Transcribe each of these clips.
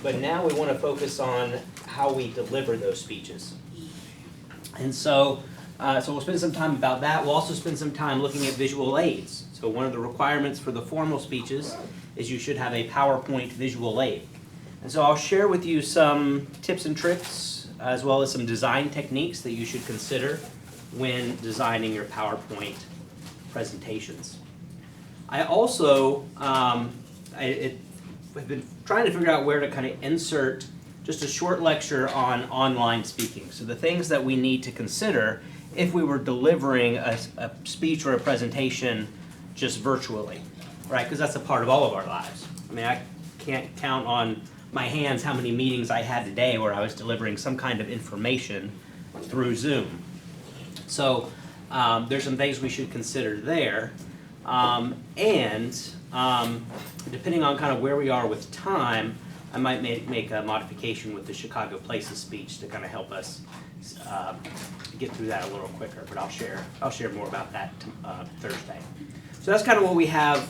but now we want to focus on how we deliver those speeches. And so we'll spend some time about that. We'll also spend some time looking at visual aids. So one of the requirements for the formal speeches is you should have a PowerPoint visual aid. And so I'll share with you some tips and tricks as well as some design techniques that you should consider when designing your PowerPoint presentations. I also I've been trying to figure out where to kind of insert just a short lecture on online speaking. So the things that we need to consider if we were delivering a speech or a presentation just virtually, right? Because that's a part of all of our lives. I mean, I can't count on my hands how many meetings I had today where I was delivering some kind of information through Zoom. So there's some things we should consider there. Depending on kind of where we are with time, I might make a modification with the Chicago Places speech to kind of help us get through that a little quicker. But I'll share more about that Thursday. So that's kind of what we have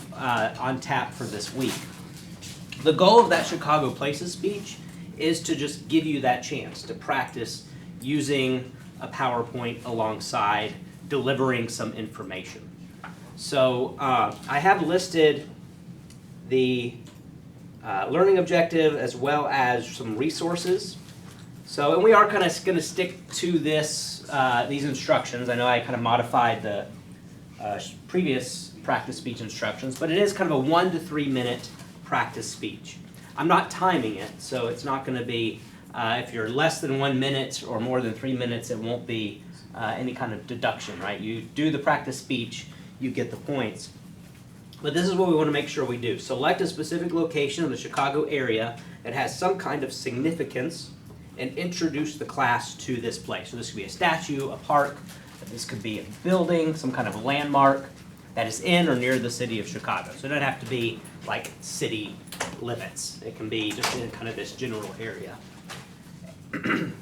on tap for this week. The goal of that Chicago Places speech is to just give you that chance to practice using a PowerPoint alongside delivering some information. So I have listed the learning objective as well as some resources. So, and we are kind of going to stick to this these instructions. I know I kind of modified the previous practice speech instructions, but it is kind of a 1 to 3 minute practice speech. I'm not timing it, so it's not going to be, if you're less than 1 minute or more than 3 minutes, it won't be any kind of deduction, right? You do the practice speech, you get the points. But this is what we want to make sure we do. Select a specific location in the Chicago area that has some kind of significance and introduce the class to this place. So this could be a statue, a park, this could be a building, some kind of landmark that is in or near the city of Chicago. So it doesn't have to be like city limits. It can be just in kind of this general area.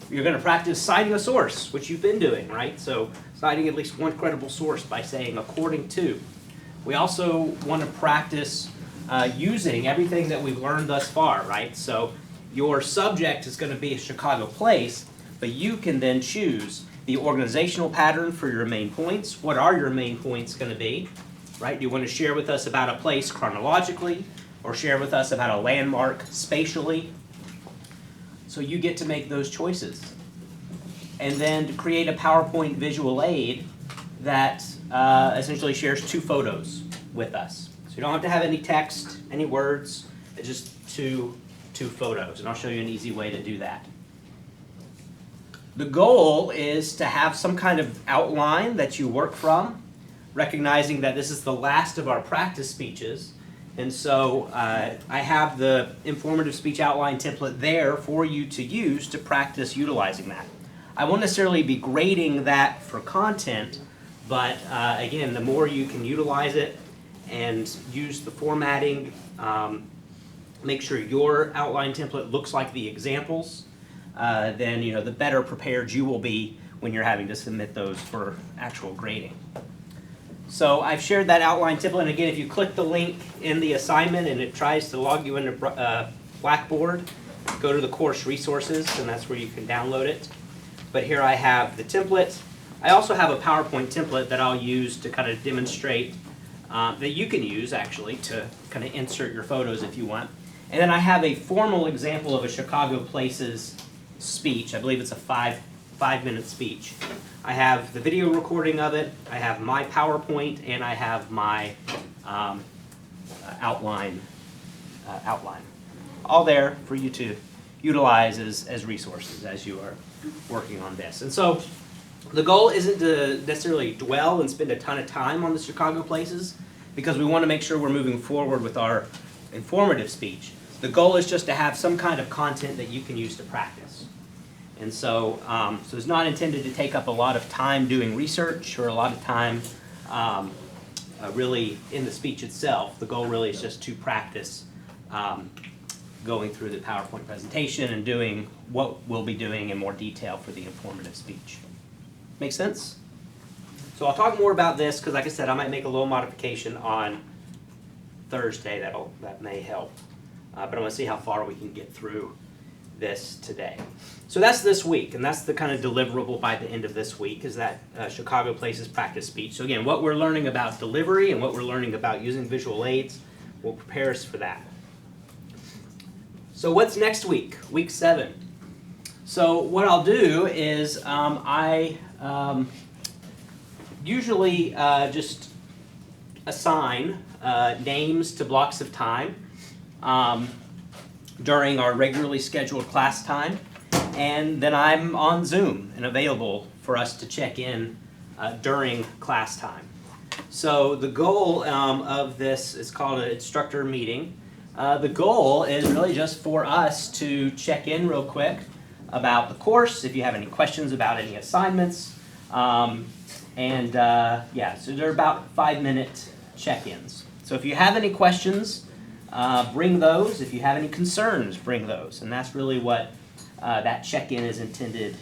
You're going to practice citing a source, which you've been doing, right? So citing at least one credible source by saying according to. We also want to practice using everything that we've learned thus far, right? So your subject is going to be a Chicago place, but you can then choose the organizational pattern for your main points. What are your main points going to be, right? Do you want to share with us about a place chronologically or share with us about a landmark spatially? So you get to make those choices. And then to create a PowerPoint visual aid that essentially shares 2 photos with us. So you don't have to have any text, any words, it's just two photos. And I'll show you an easy way to do that. The goal is to have some kind of outline that you work from, recognizing that this is the last of our practice speeches. And so I have the informative speech outline template there for you to use to practice utilizing that. I won't necessarily be grading that for content, but again, the more you can utilize it and use the formatting, make sure your outline template looks like the examples, then the better prepared you will be when you're having to submit those for actual grading. So I've shared that outline template, and again, if you click the link in the assignment and it tries to log you into Blackboard, go to the course resources, and that's where you can download it. But here I have the template. I also have a PowerPoint template that I'll use to kind of demonstrate, that you can use actually to kind of insert your photos if you want. And then I have a formal example of a Chicago Places speech. I believe it's a five-minute speech. I have the video recording of it, I have my PowerPoint, and I have my outline. All there for you to utilize as resources as you are working on this. And so the goal isn't to necessarily dwell and spend a ton of time on the Chicago Places, because we want to make sure we're moving forward with our informative speech. The goal is just to have some kind of content that you can use to practice. And so, so it's not intended to take up a lot of time doing research or a lot of time really in the speech itself. The goal really is just to practice going through the PowerPoint presentation and doing what we'll be doing in more detail for the informative speech. Make sense? So I'll talk more about this because, like I said, I might make a little modification on Thursday that may help. but I'm going to see how far we can get through this today. So that's this week, and that's the kind of deliverable by the end of this week, is that Chicago Places practice speech. So again, what we're learning about delivery and what we're learning about using visual aids will prepare us for that. So what's next week? Week 7. So what I'll do is I usually just assign names to blocks of time during our regularly scheduled class time, and then I'm on Zoom and available for us to check in during class time. So the goal of this is called an instructor meeting. The goal is really just for us to check in real quick about the course, if you have any questions about any assignments, so they're about 5-minute check-ins. So if you have any questions, bring those. If you have any concerns, bring those. And that's really what that check-in is intended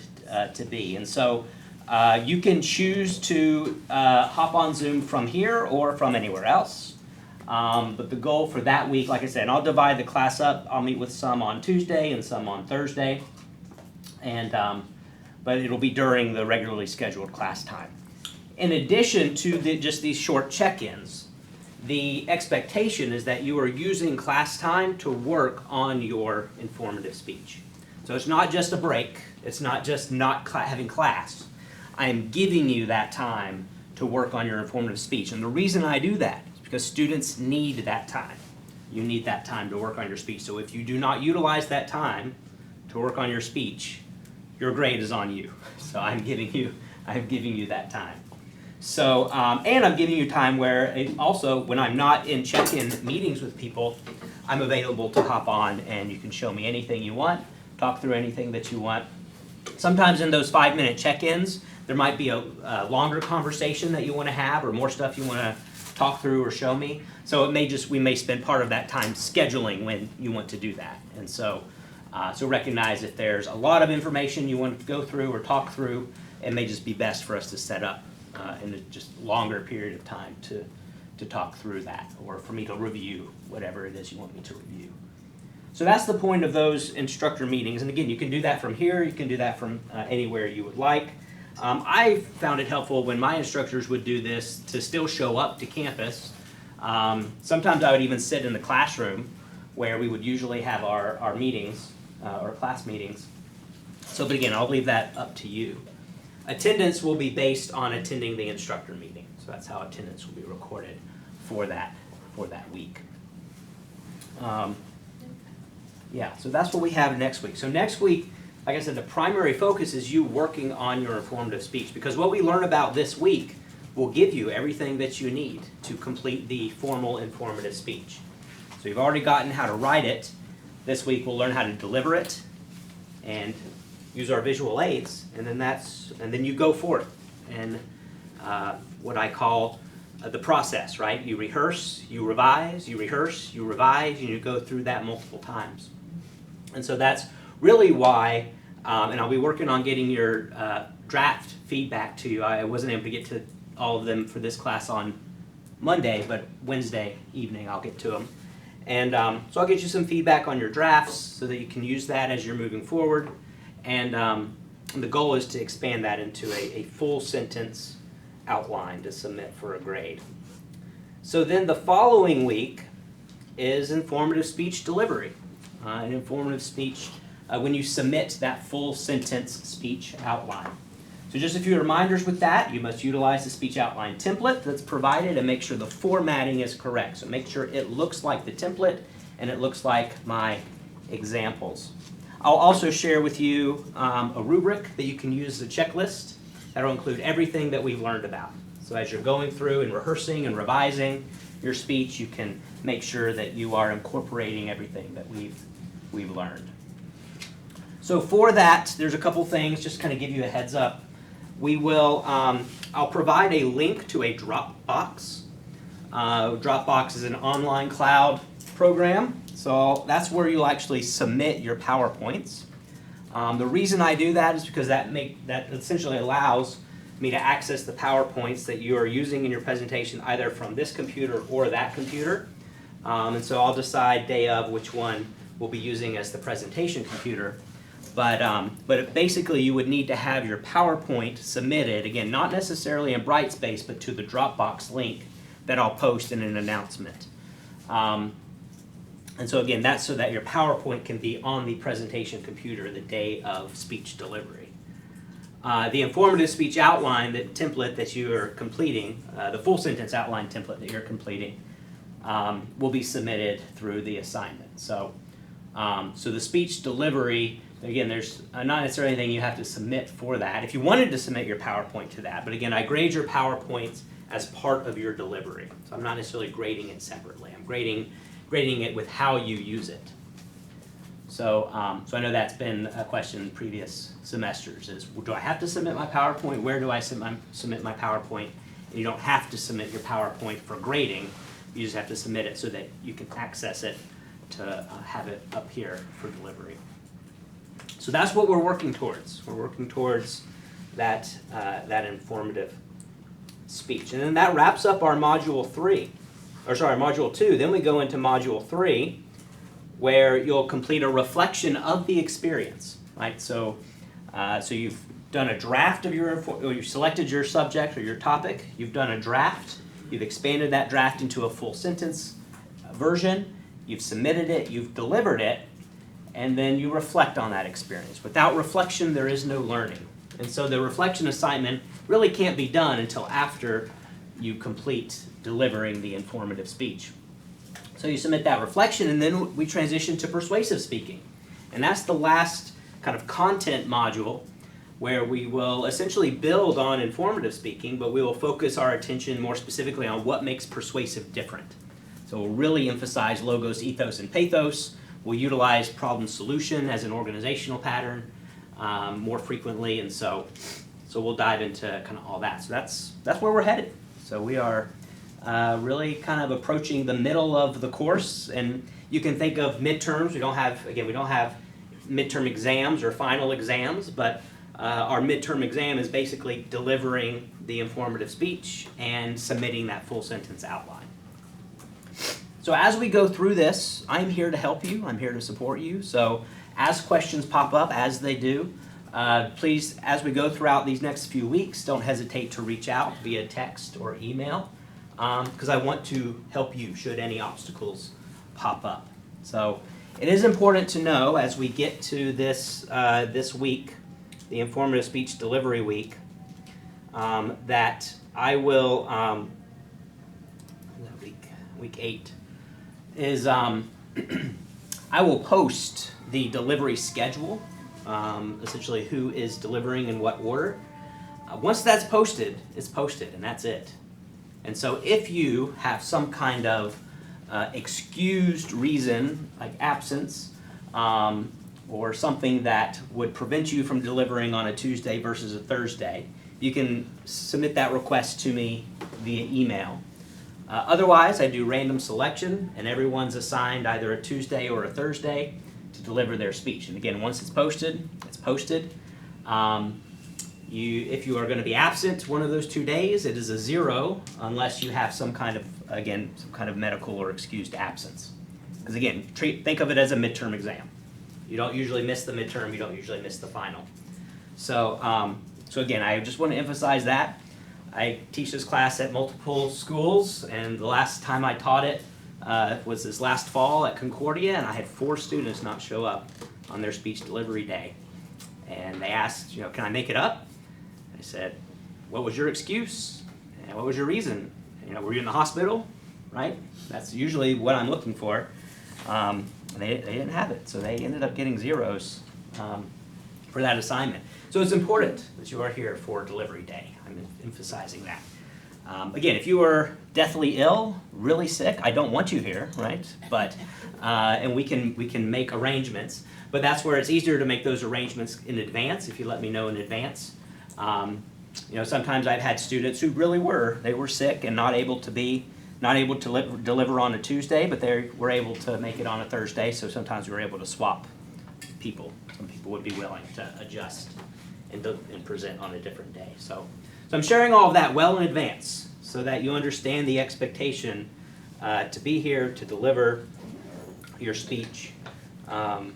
to be. And so you can choose to hop on Zoom from here or from anywhere else. But the goal for that week, like I said, I'll divide the class up. I'll meet with some on Tuesday and some on Thursday. But it'll be during the regularly scheduled class time. In addition to just these short check-ins, the expectation is that you are using class time to work on your informative speech. So it's not just a break. It's not just not having class. I am giving you that time to work on your informative speech. And the reason I do that is because students need that time. You need that time to work on your speech. So if you do not utilize that time to work on your speech, your grade is on you. So I'm giving you that time. So, and I'm giving you time where also when I'm not in check-in meetings with people, I'm available to hop on and you can show me anything you want, talk through anything that you want. Sometimes in those 5-minute check-ins, there might be a longer conversation that you want to have or more stuff you want to talk through or show me. So we may spend part of that time scheduling when you want to do that. And so recognize if there's a lot of information you want to go through or talk through, it may just be best for us to set up in a just longer period of time to talk through that, or for me to review whatever it is you want me to review. So that's the point of those instructor meetings. And again, you can do that from here, you can do that from anywhere you would like. I found it helpful when my instructors would do this to still show up to campus. Sometimes I would even sit in the classroom where we would usually have our meetings, or class meetings. So, but again, I'll leave that up to you. Attendance will be based on attending the instructor meeting. So that's how attendance will be recorded for that week. So that's what we have next week. So next week, like I said, the primary focus is you working on your informative speech, because what we learn about this week will give you everything that you need to complete the formal informative speech. So you've already gotten how to write it. This week we'll learn how to deliver it and use our visual aids, and then you go forth and what I call the process, right? You rehearse, you revise, you rehearse, you revise, and you go through that multiple times. And so that's really why, and I'll be working on getting your draft feedback to you. I wasn't able to get to all of them for this class on Monday, but Wednesday evening I'll get to them. And so I'll get you some feedback on your drafts so that you can use that as you're moving forward. And the goal is to expand that into a full sentence outline to submit for a grade. So then the following week is informative speech delivery. An informative speech when you submit that full sentence speech outline. So just a few reminders with that. You must utilize the speech outline template that's provided and make sure the formatting is correct. So make sure it looks like the template and it looks like my examples. I'll also share with you a rubric that you can use as a checklist that will include everything that we've learned about. So as you're going through and rehearsing and revising your speech, you can make sure that you are incorporating everything that we've learned. So for that, there's a couple things, just kind of give you a heads up. We will, I'll provide a link to a Dropbox. Dropbox is an online cloud program, so that's where you'll actually submit your PowerPoints. The reason I do that is because that essentially allows me to access the PowerPoints that you are using in your presentation either from this computer or that computer. And so I'll decide day of which one we'll be using as the presentation computer. But basically you would need to have your PowerPoint submitted, again, not necessarily in Brightspace, but to the Dropbox link that I'll post in an announcement. And so again, that's so that your PowerPoint can be on the presentation computer the day of speech delivery. The informative speech outline, the template that you are completing, the full sentence outline template that you're completing, will be submitted through the assignment. So the speech delivery, again, there's not necessarily anything you have to submit for that. If you wanted to submit your PowerPoint to that, but again, I grade your PowerPoints as part of your delivery. So I'm not necessarily grading it separately. I'm grading it with how you use it. So I know that's been a question in previous semesters is, do I have to submit my PowerPoint? Where do I submit my PowerPoint? And you don't have to submit your PowerPoint for grading. You just have to submit it so that you can access it to have it up here for delivery. So that's what we're working towards. We're working towards that informative speech. And then that wraps up our module 2. Then we go into module 3, where you'll complete a reflection of the experience, right? So you've done a draft of or you've selected your subject or your topic. You've done a draft. You've expanded that draft into a full sentence version. You've submitted it. You've delivered it. And then you reflect on that experience. Without reflection, there is no learning. And so the reflection assignment really can't be done until after you complete delivering the informative speech. So you submit that reflection, and then we transition to persuasive speaking. And that's the last kind of content module where we will essentially build on informative speaking, but we will focus our attention more specifically on what makes persuasive different. So we'll really emphasize logos, ethos, and pathos. We'll utilize problem solution as an organizational pattern more frequently, and so we'll dive into kind of all that. So that's where we're headed. So we are really kind of approaching the middle of the course, and you can think of midterms. We don't have midterm exams or final exams, but our midterm exam is basically delivering the informative speech and submitting that full sentence outline. So as we go through this, I'm here to help you. I'm here to support you. So as questions pop up, as they do, please, as we go throughout these next few weeks, don't hesitate to reach out via text or email, because I want to help you should any obstacles pop up. So it is important to know as we get to this week, the informative speech delivery week, that I will, week 8, is I will post the delivery schedule, essentially who is delivering in what order. Once that's posted, it's posted, and that's it. And so if you have some kind of excused reason, like absence, or something that would prevent you from delivering on a Tuesday versus a Thursday, you can submit that request to me via email. Otherwise, I do random selection, and everyone's assigned either a Tuesday or a Thursday to deliver their speech. And again, once it's posted, it's posted. If you are going to be absent one of those 2 days, it is a 0 unless you have some kind of medical or excused absence. Because again, think of it as a midterm exam. You don't usually miss the midterm. You don't usually miss the final. So again, I just want to emphasize that. I teach this class at multiple schools, and the last time I taught it was this last fall at Concordia, and I had 4 students not show up on their speech delivery day. And they asked, can I make it up? I said, what was your excuse? And what was your reason? Were you in the hospital? Right? That's usually what I'm looking for. They didn't have it, so they ended up getting 0s for that assignment. So it's important that you are here for delivery day. I'm emphasizing that. Again, if you are deathly ill, really sick, I don't want you here, right? But and we can make arrangements. But that's where it's easier to make those arrangements in advance if you let me know in advance. Sometimes I've had students who really were sick and not able to deliver on a Tuesday, but they were able to make it on a Thursday. So sometimes we were able to swap people. Some people would be willing to adjust and present on a different day. So I'm sharing all of that well in advance so that you understand the expectation to be here to deliver your speech. And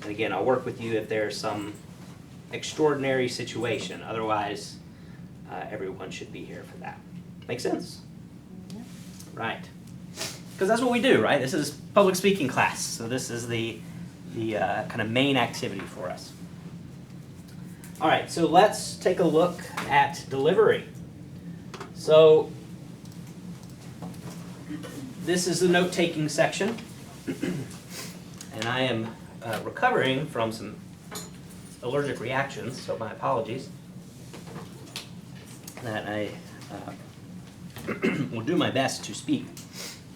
again, I'll work with you if there's some extraordinary situation. Otherwise, everyone should be here for that. Make sense? Right. Because that's what we do, right? This is public speaking class. So this is the kind of main activity for us. All right, so let's take a look at delivery. So this is the note-taking section. And I am recovering from some allergic reactions, so my apologies. That I will do my best to speak,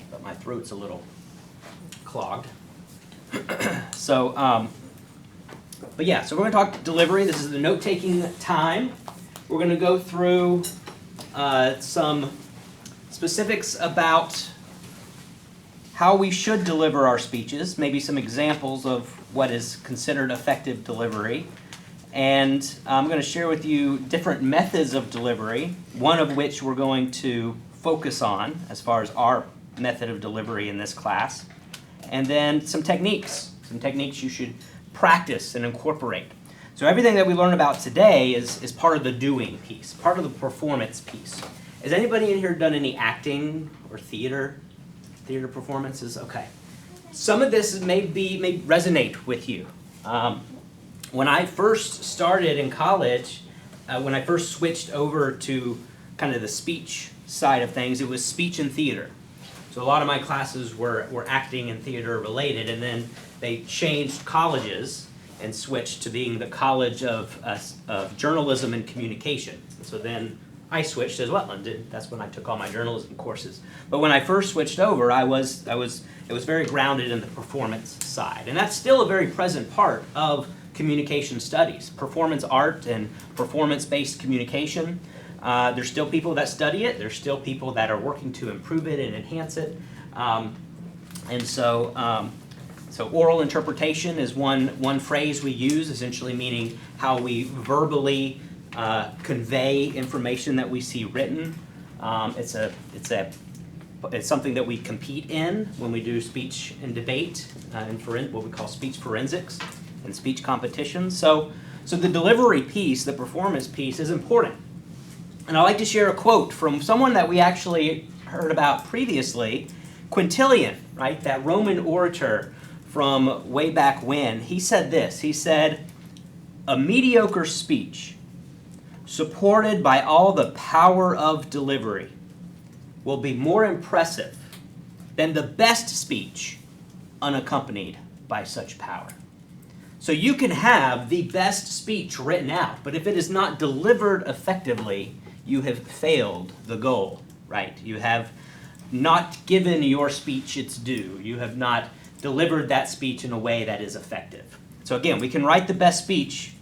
but my throat's a little clogged. So, but yeah, so we're going to talk delivery. This is the note-taking time. We're going to go through some specifics about how we should deliver our speeches, maybe some examples of what is considered effective delivery. And I'm going to share with you different methods of delivery, one of which we're going to focus on as far as our method of delivery in this class. And then some techniques you should practice and incorporate. So everything that we learn about today is part of the doing piece, part of the performance piece. Has anybody in here done any acting or theater performances? Okay. Some of this may resonate with you. When I first started in college, when I first switched over to kind of the speech side of things, it was speech and theater. So a lot of my classes were acting and theater related, and then they changed colleges and switched to being the College of Journalism and Communication. And so then I switched as well, and that's when I took all my journalism courses. But when I first switched over, it was very grounded in the performance side, and that's still a very present part of communication studies, performance art and performance-based communication. There's still people that study it. There's still people that are working to improve it and enhance it. So oral interpretation is one phrase we use, essentially meaning how we verbally convey information that we see written. It's something that we compete in when we do speech and debate, and what we call speech forensics and speech competitions. So the delivery piece, the performance piece, is important. And I'd like to share a quote from someone that we actually heard about previously, Quintilian, right? That Roman orator from way back when. He said this. He said, "A mediocre speech supported by all the power of delivery will be more impressive than the best speech unaccompanied by such power." So you can have the best speech written out, but if it is not delivered effectively, you have failed the goal, right? You have not given your speech its due. You have not delivered that speech in a way that is effective. So again, we can write the best speech,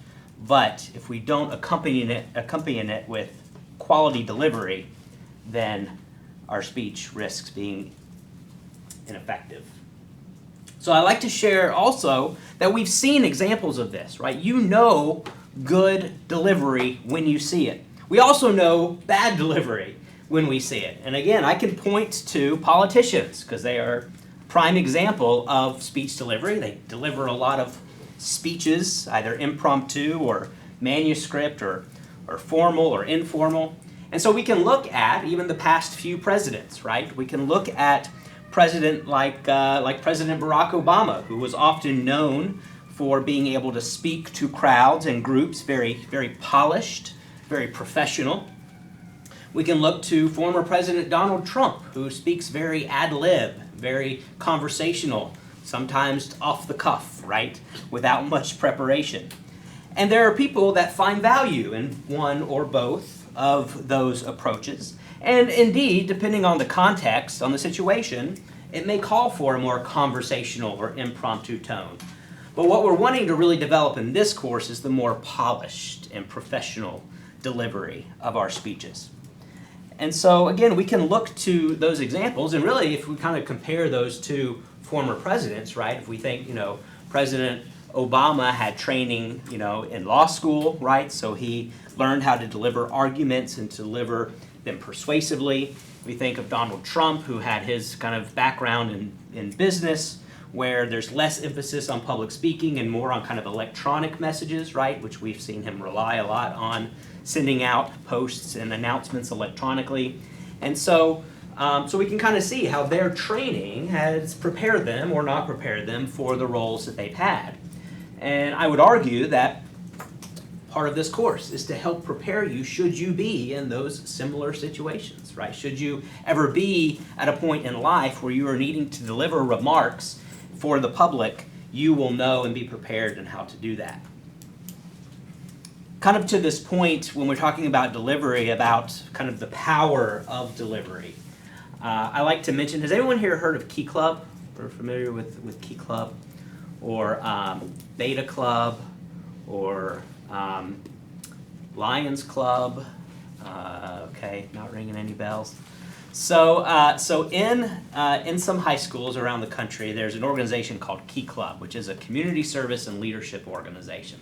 but if we don't accompany it with quality delivery, then our speech risks being ineffective. So I like to share also that we've seen examples of this, right? You know good delivery when you see it. We also know bad delivery when we see it. And again, I can point to politicians because they are a prime example of speech delivery. They deliver a lot of speeches, either impromptu or manuscript or formal or informal. And so we can look at even the past few presidents, right? We can look at president like President Barack Obama, who was often known for being able to speak to crowds and groups, very, very polished, very professional. We can look to former President Donald Trump, who speaks very ad lib, very conversational, sometimes off the cuff, right, without much preparation. And there are people that find value in one or both of those approaches. And indeed, depending on the context, on the situation, it may call for a more conversational or impromptu tone. But what we're wanting to really develop in this course is the more polished and professional delivery of our speeches. And so, again, we can look to those examples, and really, if we kind of compare those two former presidents, right, if we think, President Obama had training, in law school, right, so he learned how to deliver arguments and to deliver them persuasively. We think of Donald Trump, who had his kind of background in business, where there's less emphasis on public speaking and more on kind of electronic messages, right, which we've seen him rely a lot on sending out posts and announcements electronically. And so we can kind of see how their training has prepared them or not prepared them for the roles that they've had. And I would argue that part of this course is to help prepare you should you be in those similar situations, right? Should you ever be at a point in life where you are needing to deliver remarks for the public, you will know and be prepared in how to do that. Kind of to this point, when we're talking about delivery, about kind of the power of delivery, I like to mention, has anyone here heard of Key Club? Or familiar with Key Club? Or Beta Club? Or Lions Club? Okay, not ringing any bells. So in some high schools around the country, there's an organization called Key Club, which is a community service and leadership organization.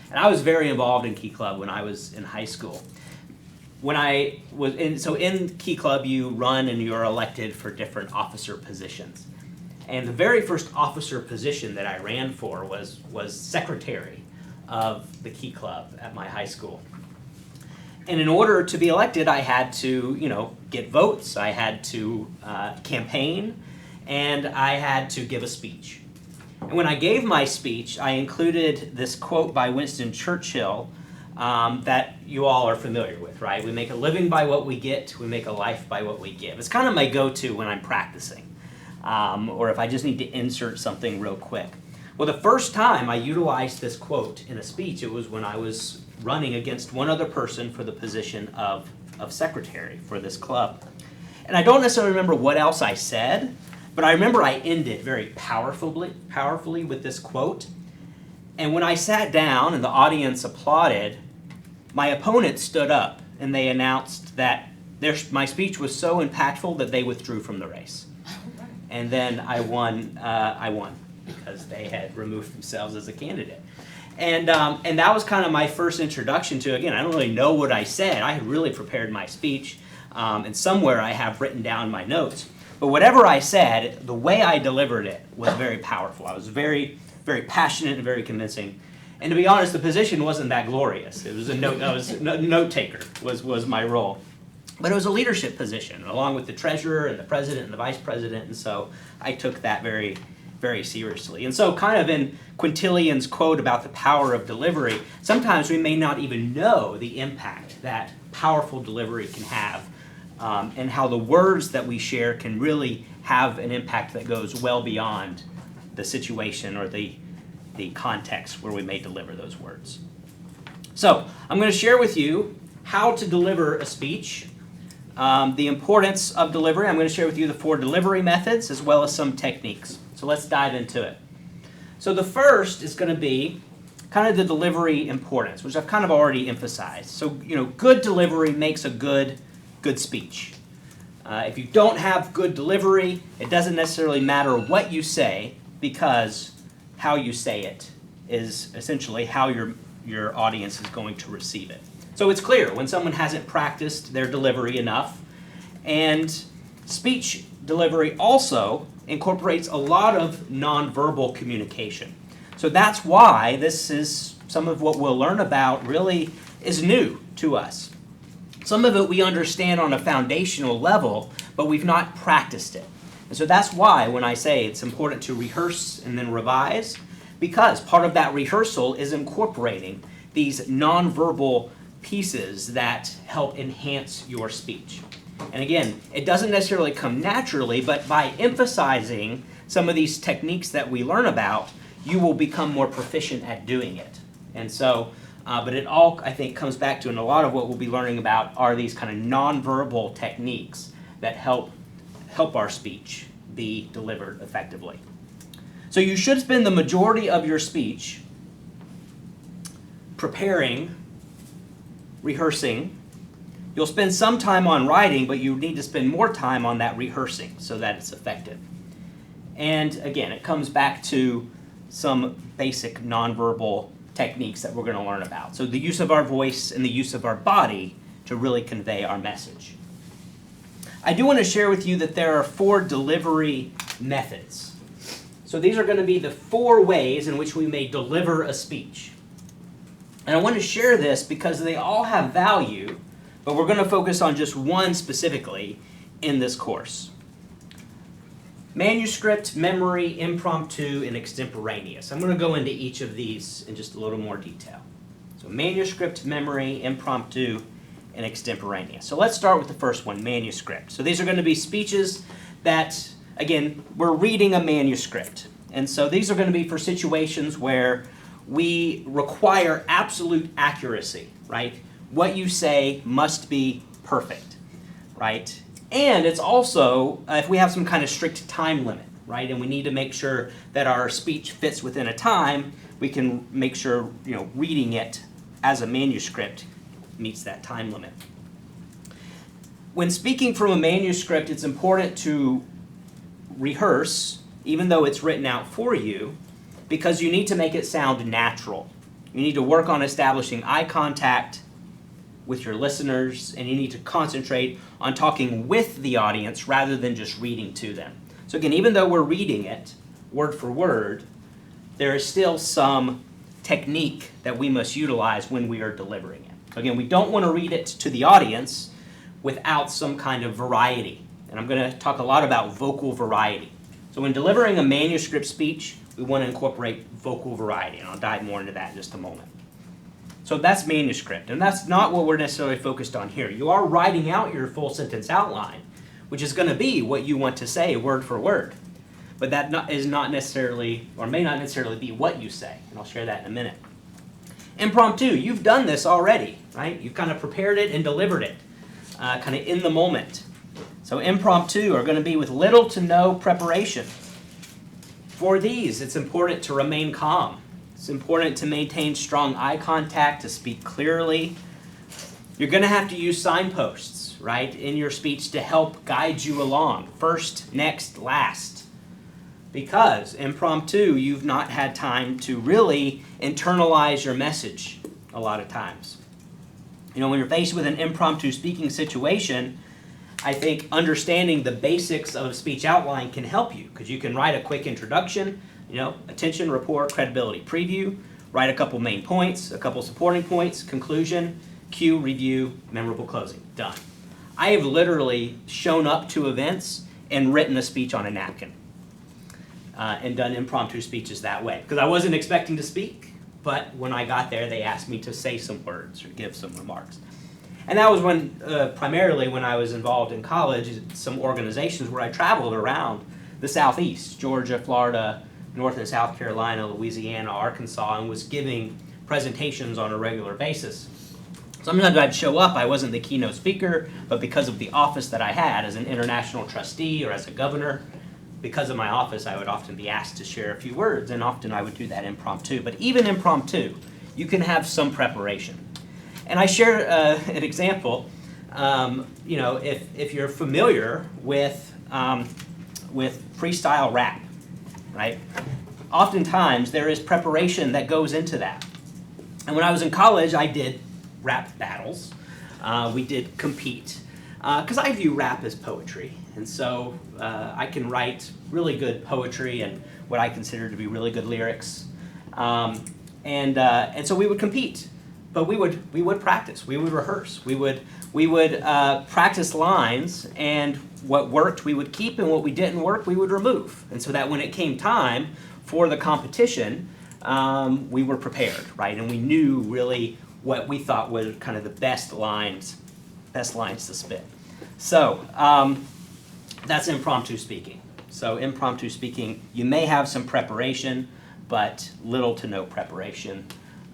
And I was very involved in Key Club when I was in high school. In Key Club, you run and you're elected for different officer positions. And the very first officer position that I ran for was secretary of the Key Club at my high school. And in order to be elected, I had to, get votes, I had to campaign, and I had to give a speech. And when I gave my speech, I included this quote by Winston Churchill that you all are familiar with, right? We make a living by what we get, we make a life by what we give. It's kind of my go-to when I'm practicing, or if I just need to insert something real quick. Well, the first time I utilized this quote in a speech, it was when I was running against one other person for the position of secretary for this club. And I don't necessarily remember what else I said, but I remember I ended very powerfully with this quote. And when I sat down and the audience applauded, my opponent stood up and they announced that my speech was so impactful that they withdrew from the race. And then I won because they had removed themselves as a candidate. And that was kind of my first introduction to, again, I don't really know what I said. I had really prepared my speech, and somewhere I have written down my notes. But whatever I said, the way I delivered it was very powerful. I was very, very passionate and very convincing. And to be honest, the position wasn't that glorious. It was note taker was my role. But it was a leadership position, along with the treasurer and the president and the vice president, and so I took that very, very seriously. And so kind of in Quintilian's quote about the power of delivery, sometimes we may not even know the impact that powerful delivery can have, and how the words that we share can really have an impact that goes well beyond the situation or the context where we may deliver those words. So I'm going to share with you how to deliver a speech, the importance of delivery. I'm going to share with you the 4 delivery methods as well as some techniques. So let's dive into it. So the first is going to be kind of the delivery importance, which I've kind of already emphasized. So, good delivery makes a good speech. If you don't have good delivery, it doesn't necessarily matter what you say, because how you say it is essentially how your audience is going to receive it. So it's clear when someone hasn't practiced their delivery enough. And speech delivery also incorporates a lot of nonverbal communication. So that's why this is some of what we'll learn about really is new to us. Some of it we understand on a foundational level, but we've not practiced it. And so that's why when I say it's important to rehearse and then revise, because part of that rehearsal is incorporating these nonverbal pieces that help enhance your speech. And again, it doesn't necessarily come naturally, but by emphasizing some of these techniques that we learn about, you will become more proficient at doing it. And so, but it all, I think, comes back to, and a lot of what we'll be learning about are these kind of nonverbal techniques that help our speech be delivered effectively. So you should spend the majority of your speech preparing, rehearsing. You'll spend some time on writing, but you need to spend more time on that rehearsing so that it's effective. And again, it comes back to some basic nonverbal techniques that we're going to learn about. So the use of our voice and the use of our body to really convey our message. I do want to share with you that there are 4 delivery methods. So these are going to be the 4 ways in which we may deliver a speech. And I want to share this because they all have value, but we're going to focus on just one specifically in this course. Manuscript, memory, impromptu, and extemporaneous. I'm going to go into each of these in just a little more detail. So manuscript, memory, impromptu, and extemporaneous. So let's start with the first one, manuscript. So these are going to be speeches that, again, we're reading a manuscript. And so these are going to be for situations where we require absolute accuracy, right? What you say must be perfect, right? And it's also, if we have some kind of strict time limit, right, and we need to make sure that our speech fits within a time, we can make sure, reading it as a manuscript meets that time limit. When speaking from a manuscript, it's important to rehearse, even though it's written out for you, because you need to make it sound natural. You need to work on establishing eye contact with your listeners, and you need to concentrate on talking with the audience rather than just reading to them. So again, even though we're reading it word for word, there is still some technique that we must utilize when we are delivering it. So again, we don't want to read it to the audience without some kind of variety. And I'm going to talk a lot about vocal variety. So when delivering a manuscript speech, we want to incorporate vocal variety, and I'll dive more into that in just a moment. So that's manuscript, and that's not what we're necessarily focused on here. You are writing out your full sentence outline, which is going to be what you want to say word for word. But that is not necessarily, or may not necessarily be what you say, and I'll share that in a minute. Impromptu, you've done this already, right? You've kind of prepared it and delivered it, kind of in the moment. So impromptu are going to be with little to no preparation. For these, it's important to remain calm. It's important to maintain strong eye contact, to speak clearly. You're going to have to use signposts, right, in your speech to help guide you along. First, next, last. Because impromptu, you've not had time to really internalize your message a lot of times. When you're faced with an impromptu speaking situation, I think understanding the basics of a speech outline can help you, because you can write a quick introduction, attention, rapport, credibility, preview, write a couple main points, a couple supporting points, conclusion, cue, review, memorable closing. Done. I have literally shown up to events and written a speech on a napkin and done impromptu speeches that way, because I wasn't expecting to speak, but when I got there, they asked me to say some words or give some remarks. And that was when, primarily when I was involved in college, some organizations where I traveled around the Southeast, Georgia, Florida, North and South Carolina, Louisiana, Arkansas, and was giving presentations on a regular basis. Sometimes I'd show up, I wasn't the keynote speaker, but because of the office that I had as an international trustee or as a governor, because of my office, I would often be asked to share a few words, and often I would do that impromptu. But even impromptu, you can have some preparation. And I share an example. If you're familiar with freestyle rap, right? Oftentimes there is preparation that goes into that. And when I was in college, I did rap battles. We did compete because I view rap as poetry, and so I can write really good poetry and what I consider to be really good lyrics. And so we would compete. But we would practice, we would rehearse, we would practice lines, and what worked we would keep, and what we didn't work we would remove. And so that when it came time for the competition, we were prepared, right? And we knew really what we thought were kind of the best lines to spit. So that's impromptu speaking. So impromptu speaking, you may have some preparation, but little to no preparation.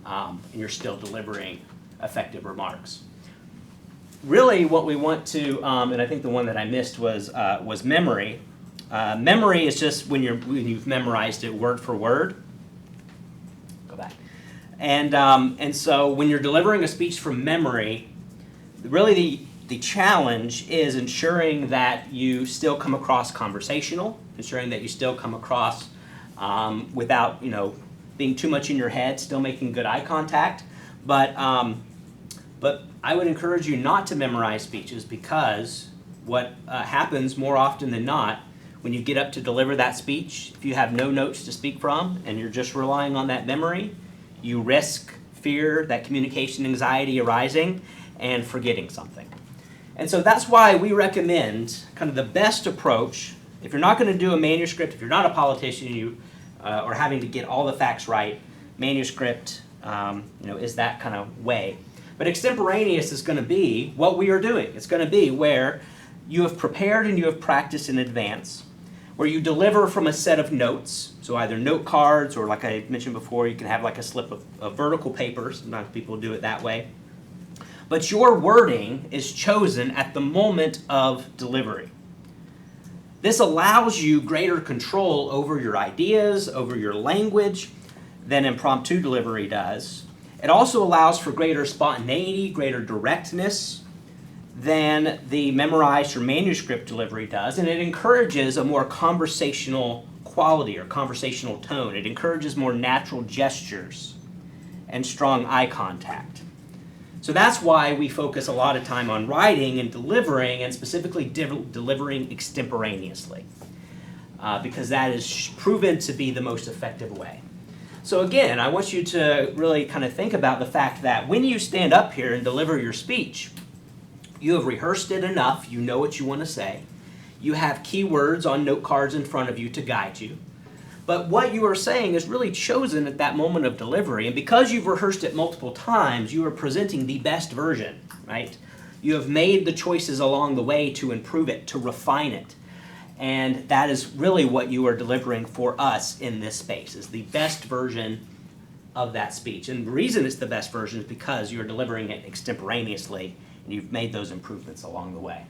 And you're still delivering effective remarks. Really what we want to, and I think the one that I missed was memory. Memory is just when you've memorized it word for word. Go back. And so when you're delivering a speech from memory, really the challenge is ensuring that you still come across conversational, ensuring that you still come across without, being too much in your head, still making good eye contact. But I would encourage you not to memorize speeches, because what happens more often than not when you get up to deliver that speech. If you have no notes to speak from and you're just relying on that memory, you risk fear, that communication anxiety arising, and forgetting something. And so that's why we recommend kind of the best approach. If you're not going to do a manuscript, if you're not a politician, or having to get all the facts right, manuscript is that kind of way. But extemporaneous is going to be what we are doing. It's going to be where you have prepared and you have practiced in advance, where you deliver from a set of notes, so either note cards or, like I mentioned before, you can have like a slip of vertical paper. Sometimes people do it that way. But your wording is chosen at the moment of delivery. This allows you greater control over your ideas, over your language, than impromptu delivery does. It also allows for greater spontaneity, greater directness than the memorized or manuscript delivery does, and it encourages a more conversational quality or conversational tone. It encourages more natural gestures and strong eye contact. So that's why we focus a lot of time on writing and delivering, and specifically delivering extemporaneously, because that is proven to be the most effective way. So again, I want you to really kind of think about the fact that when you stand up here and deliver your speech, you have rehearsed it enough, you know what you want to say, you have keywords on note cards in front of you to guide you, but what you are saying is really chosen at that moment of delivery, and because you've rehearsed it multiple times, you are presenting the best version, right? You have made the choices along the way to improve it, to refine it. And that is really what you are delivering for us in this space, is the best version of that speech. And the reason it's the best version is because you're delivering it extemporaneously and you've made those improvements along the way.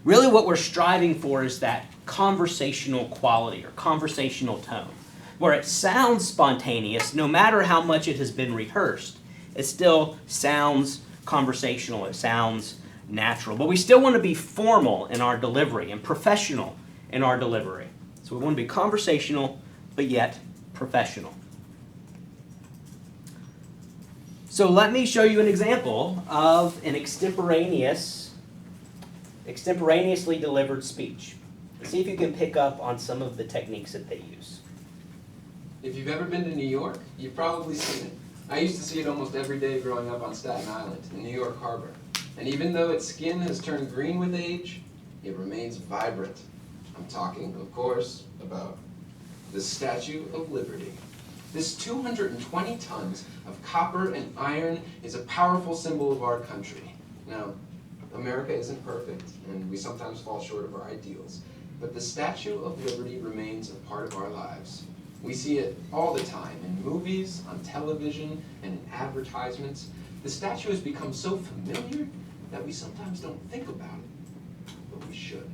Really what we're striving for is that conversational quality or conversational tone, where it sounds spontaneous no matter how much it has been rehearsed. It still sounds conversational, it sounds natural, but we still want to be formal in our delivery and professional in our delivery. So we want to be conversational, but yet professional. So let me show you an example of an extemporaneously delivered speech. See if you can pick up on some of the techniques that they use. If you've ever been to New York, you've probably seen it. I used to see it almost every day growing up on Staten Island in New York Harbor. And even though its skin has turned green with age, it remains vibrant. I'm talking, of course, about the Statue of Liberty. This 220 tons of copper and iron is a powerful symbol of our country. Now, America isn't perfect, and we sometimes fall short of our ideals, but the Statue of Liberty remains a part of our lives. We see it all the time in movies, on television, and in advertisements. The statue has become so familiar that we sometimes don't think about it, but we should.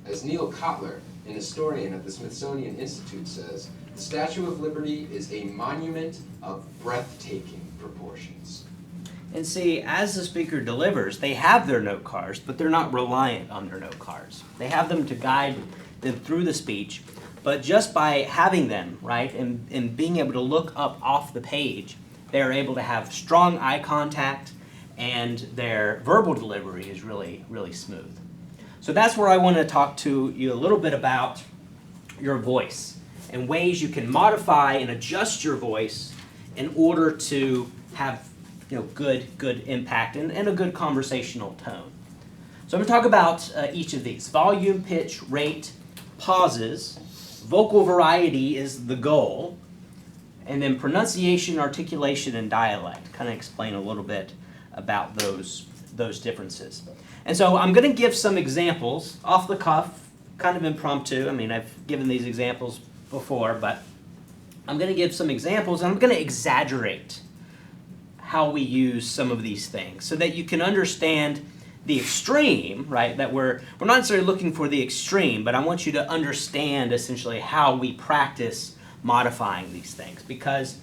As Neil Kotler, an historian at the Smithsonian Institute, says, the Statue of Liberty is a monument of breathtaking proportions. And see, as the speaker delivers, they have their note cards, but they're not reliant on their note cards. They have them to guide them through the speech, but just by having them, right, and being able to look up off the page, they're able to have strong eye contact, and their verbal delivery is really, really smooth. So that's where I want to talk to you a little bit about your voice and ways you can modify and adjust your voice in order to have good impact and a good conversational tone. So I'm going to talk about each of these. Volume, pitch, rate, pauses. Vocal variety is the goal. And then pronunciation, articulation, and dialect. Kind of explain a little bit about those differences. And so I'm going to give some examples off the cuff, kind of impromptu. I mean, I've given these examples before, but I'm going to give some examples, and I'm going to exaggerate how we use some of these things so that you can understand the extreme, right? That we're not necessarily looking for the extreme, but I want you to understand essentially how we practice modifying these things, because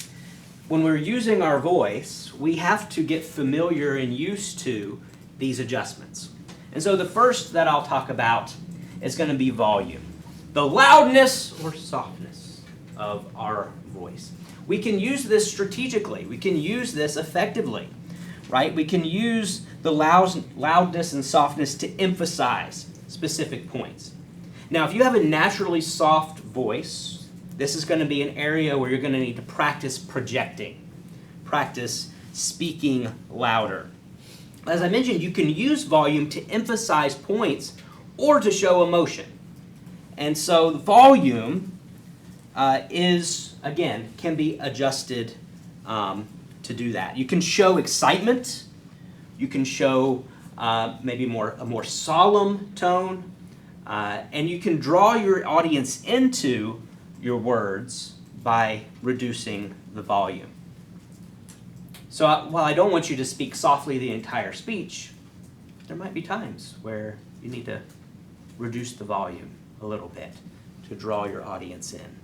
when we're using our voice, we have to get familiar and used to these adjustments. And so the first that I'll talk about is going to be volume, the loudness or softness of our voice. We can use this strategically. We can use this effectively. right? We can use the loudness and softness to emphasize specific points. Now, if you have a naturally soft voice, this is going to be an area where you're going to need to practice projecting, practice speaking louder. As I mentioned, you can use volume to emphasize points or to show emotion. And so the volume can be adjusted to do that. You can show excitement. You can show maybe a more solemn tone. And you can draw your audience into your words by reducing the volume. So while I don't want you to speak softly the entire speech, there might be times where you need to reduce the volume a little bit to draw your audience in,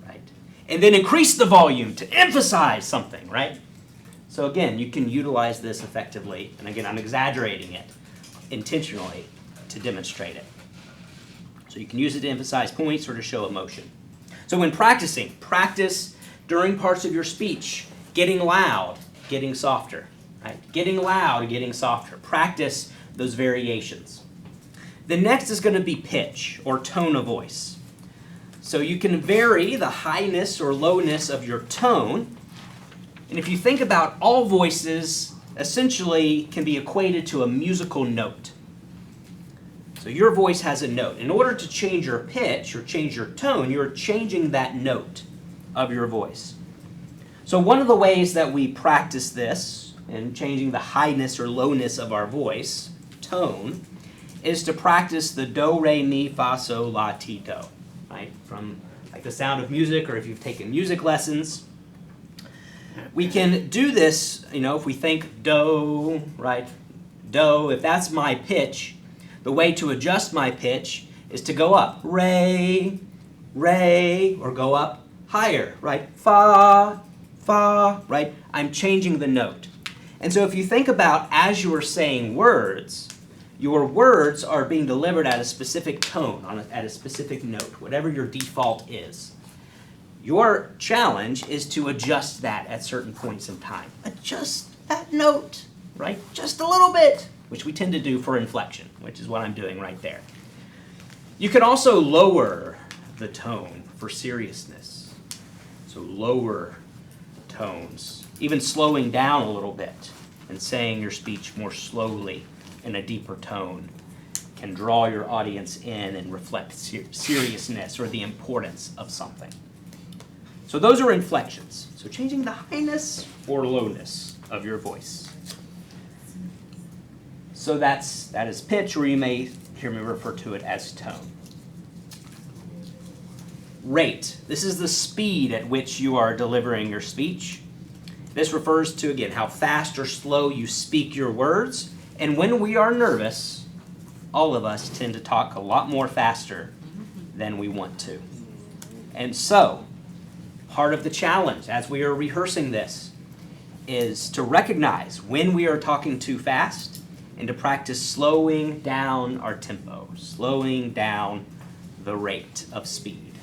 right? And then increase the volume to emphasize something, right? So again, you can utilize this effectively. And again, I'm exaggerating it intentionally to demonstrate it. So you can use it to emphasize points or to show emotion. So when practicing, practice during parts of your speech, getting loud, getting softer, right? Getting loud, getting softer. Practice those variations. The next is going to be pitch or tone of voice. So you can vary the highness or lowness of your tone. And if you think about all voices, essentially can be equated to a musical note. So your voice has a note. In order to change your pitch or change your tone, you're changing that note of your voice. So one of the ways that we practice this in changing the highness or lowness of our voice, tone, is to practice the do, re, mi, fa, sol, la, ti, do, right? From like the Sound of Music, or if you've taken music lessons. We can do this, if we think do, right? Do, if that's my pitch, the way to adjust my pitch is to go up, re, re, or go up higher, right? Fa, fa, right? I'm changing the note. And so if you think about as you are saying words, your words are being delivered at a specific tone, at a specific note, whatever your default is. Your challenge is to adjust that at certain points in time. Adjust that note, right? Just a little bit, which we tend to do for inflection, which is what I'm doing right there. You can also lower the tone for seriousness. So lower tones, even slowing down a little bit and saying your speech more slowly in a deeper tone can draw your audience in and reflect seriousness or the importance of something. So those are inflections. So changing the highness or lowness of your voice. So that is pitch, or you may hear me refer to it as tone. Rate. This is the speed at which you are delivering your speech. This refers to, again, how fast or slow you speak your words. And when we are nervous, all of us tend to talk a lot more faster than we want to. And so, part of the challenge as we are rehearsing this is to recognize when we are talking too fast and to practice slowing down our tempo, slowing down the rate of speed.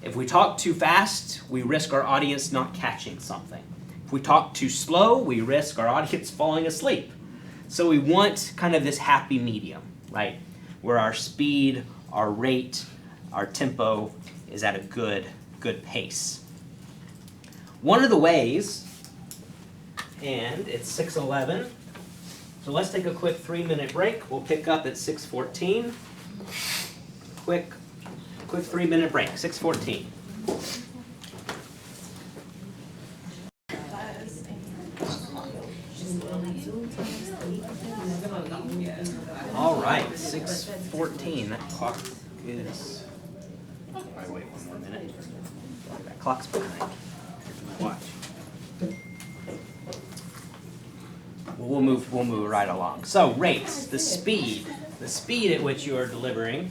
If we talk too fast, we risk our audience not catching something. If we talk too slow, we risk our audience falling asleep. So we want kind of this happy medium, right? Where our speed, our rate, our tempo is at a good pace. One of the ways, and it's 6:11, so let's take a quick 3-minute break. We'll pick up at 6:14. Quick 3-minute break, 6:14. All right, 6:14. That clock is. I wait one more minute. That clock's behind. Watch. We'll move right along. So rates, the speed at which you are delivering.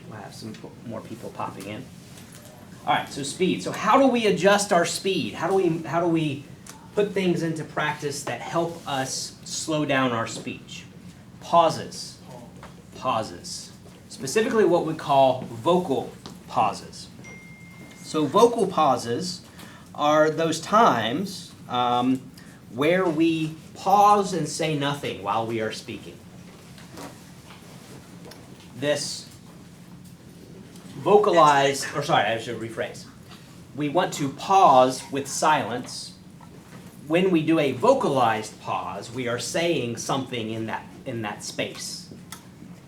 We'll have some more people popping in. All right, so speed. So how do we adjust our speed? How do we put things into practice that help us slow down our speech? Pauses. Specifically what we call vocal pauses. So vocal pauses are those times where we pause and say nothing while we are speaking. This vocalize, or sorry, I should rephrase. We want to pause with silence. When we do a vocalized pause, we are saying something in that space.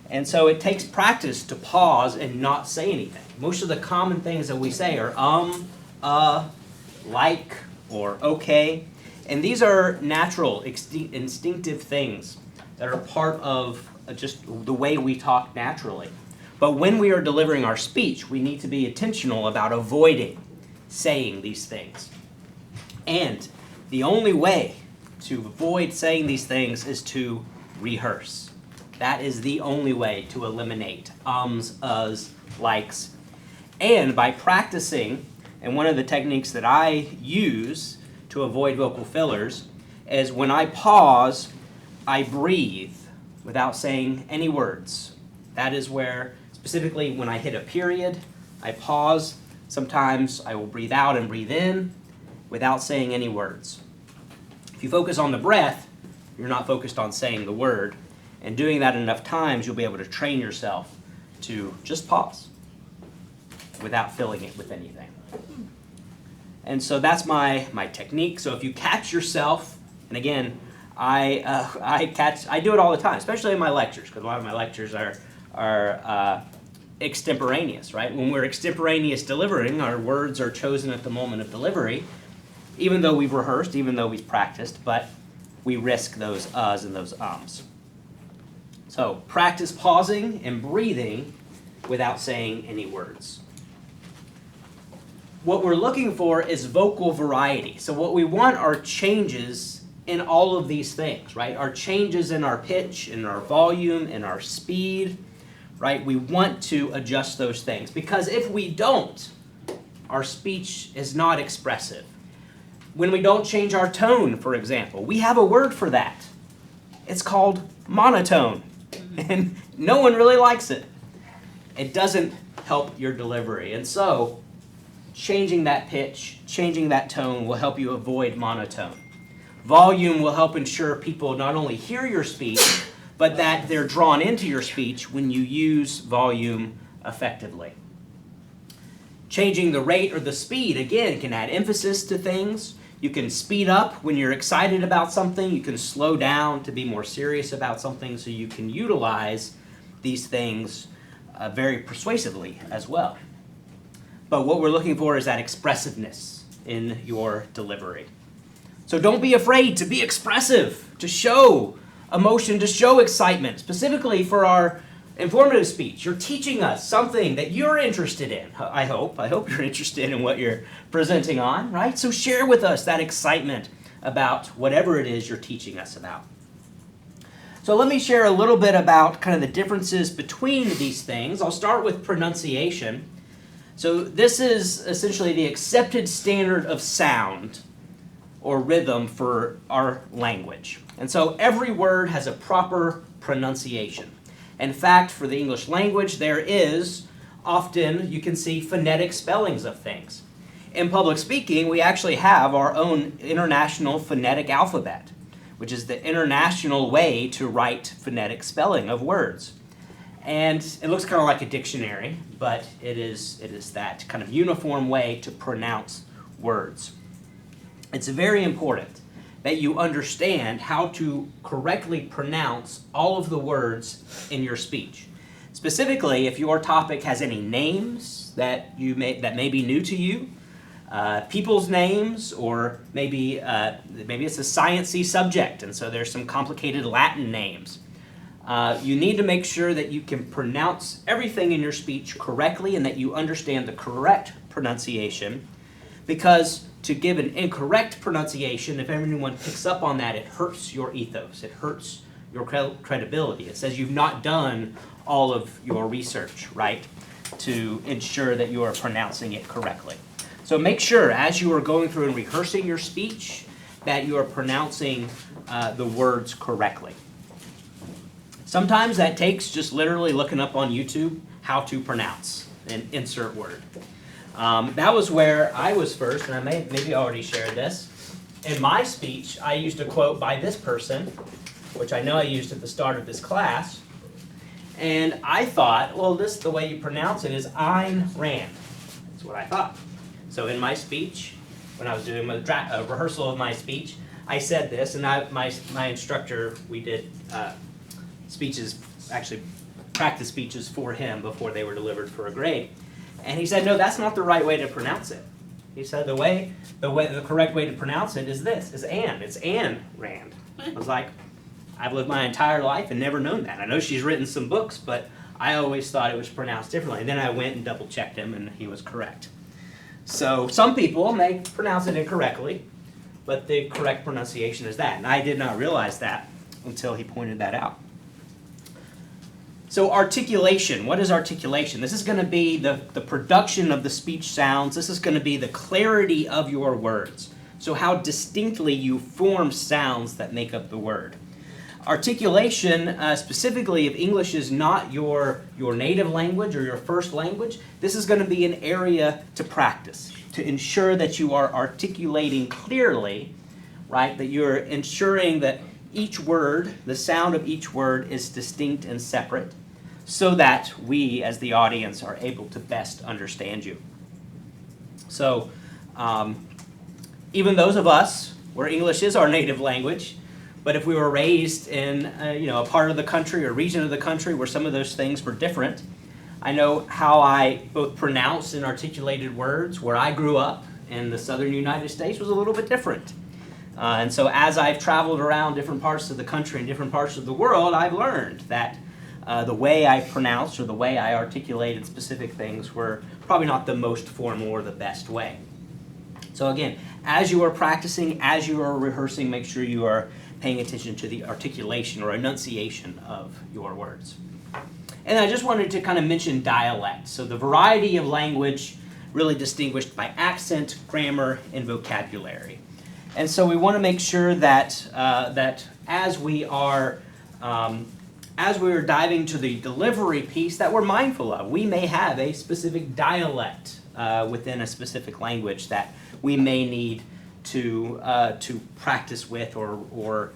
And so it takes practice to pause and not say anything. Most of the common things that we say are like, or okay. And these are natural, instinctive things that are part of just the way we talk naturally. But when we are delivering our speech, we need to be intentional about avoiding saying these things. And the only way to avoid saying these things is to rehearse. That is the only way to eliminate ums, uhs, likes. And by practicing, and one of the techniques that I use to avoid vocal fillers is when I pause, I breathe without saying any words. That is where, specifically when I hit a period, I pause. Sometimes I will breathe out and breathe in without saying any words. If you focus on the breath, you're not focused on saying the word. And doing that enough times, you'll be able to train yourself to just pause without filling it with anything. And so that's my technique. So if you catch yourself, and again, I do it all the time, especially in my lectures, because a lot of my lectures are extemporaneous, right? When we're extemporaneous delivering, our words are chosen at the moment of delivery, even though we've rehearsed, even though we've practiced, but we risk those uhs and those ums. So practice pausing and breathing without saying any words. What we're looking for is vocal variety. So what we want are changes in all of these things, right? Our changes in our pitch, in our volume, in our speed, right? We want to adjust those things, because if we don't, our speech is not expressive. When we don't change our tone, for example, we have a word for that. It's called monotone, and no one really likes it. It doesn't help your delivery, and so changing that pitch, changing that tone will help you avoid monotone. Volume will help ensure people not only hear your speech, but that they're drawn into your speech when you use volume effectively. Changing the rate or the speed, again, can add emphasis to things. You can speed up when you're excited about something. You can slow down to be more serious about something, so you can utilize these things very persuasively as well. But what we're looking for is that expressiveness in your delivery. So don't be afraid to be expressive, to show emotion, to show excitement, specifically for our informative speech. You're teaching us something that you're interested in, I hope. I hope you're interested in what you're presenting on, right? So share with us that excitement about whatever it is you're teaching us about. So let me share a little bit about kind of the differences between these things. I'll start with pronunciation. So this is essentially the accepted standard of sound or rhythm for our language. And so every word has a proper pronunciation. In fact, for the English language, there is often, you can see phonetic spellings of things. In public speaking, we actually have our own international phonetic alphabet, which is the international way to write phonetic spelling of words. And it looks kind of like a dictionary, but it is that kind of uniform way to pronounce words. It's very important that you understand how to correctly pronounce all of the words in your speech. Specifically, if your topic has any names that may be new to you, people's names, or maybe it's a sciencey subject, and so there's some complicated Latin names. You need to make sure that you can pronounce everything in your speech correctly and that you understand the correct pronunciation, because to give an incorrect pronunciation, if anyone picks up on that, it hurts your ethos. It hurts your credibility. It says you've not done all of your research, right, to ensure that you are pronouncing it correctly. So make sure, as you are going through and rehearsing your speech, that you are pronouncing the words correctly. Sometimes that takes just literally looking up on YouTube how to pronounce an insert word. That was where I was first, and I maybe already shared this. in my speech, I used a quote by this person, which I know I used at the start of this class. And I thought, well, the way you pronounce it is Ayn Rand. That's what I thought. So in my speech, when I was doing a rehearsal of my speech, I said this, and my instructor, we did speeches, actually practice speeches for him before they were delivered for a grade. And he said, no, that's not the right way to pronounce it. He said the correct way to pronounce it is this, is Ann. It's Ayn Rand. I was like, I've lived my entire life and never known that. I know she's written some books, but I always thought it was pronounced differently. And then I went and double checked him, and he was correct. So some people may pronounce it incorrectly, but the correct pronunciation is that. And I did not realize that until he pointed that out. So articulation, what is articulation? This is going to be the production of the speech sounds. This is going to be the clarity of your words. So how distinctly you form sounds that make up the word. Articulation, specifically if English is not your native language or your first language, this is going to be an area to practice, to ensure that you are articulating clearly, right? That you're ensuring that each word, the sound of each word is distinct and separate, so that we as the audience are able to best understand you. So even those of us where English is our native language, but if we were raised in a part of the country or region of the country where some of those things were different, I know how I both pronounced and articulated words where I grew up in the southern United States was a little bit different. And so as I've traveled around different parts of the country and different parts of the world, I've learned that the way I pronounced or the way I articulated specific things were probably not the most formal or the best way. So again, as you are practicing, as you are rehearsing, make sure you are paying attention to the articulation or enunciation of your words. And I just wanted to kind of mention dialect. So the variety of language really distinguished by accent, grammar, and vocabulary. And so we want to make sure that as we are diving to the delivery piece that we're mindful of. We may have a specific dialect within a specific language that we may need to practice with or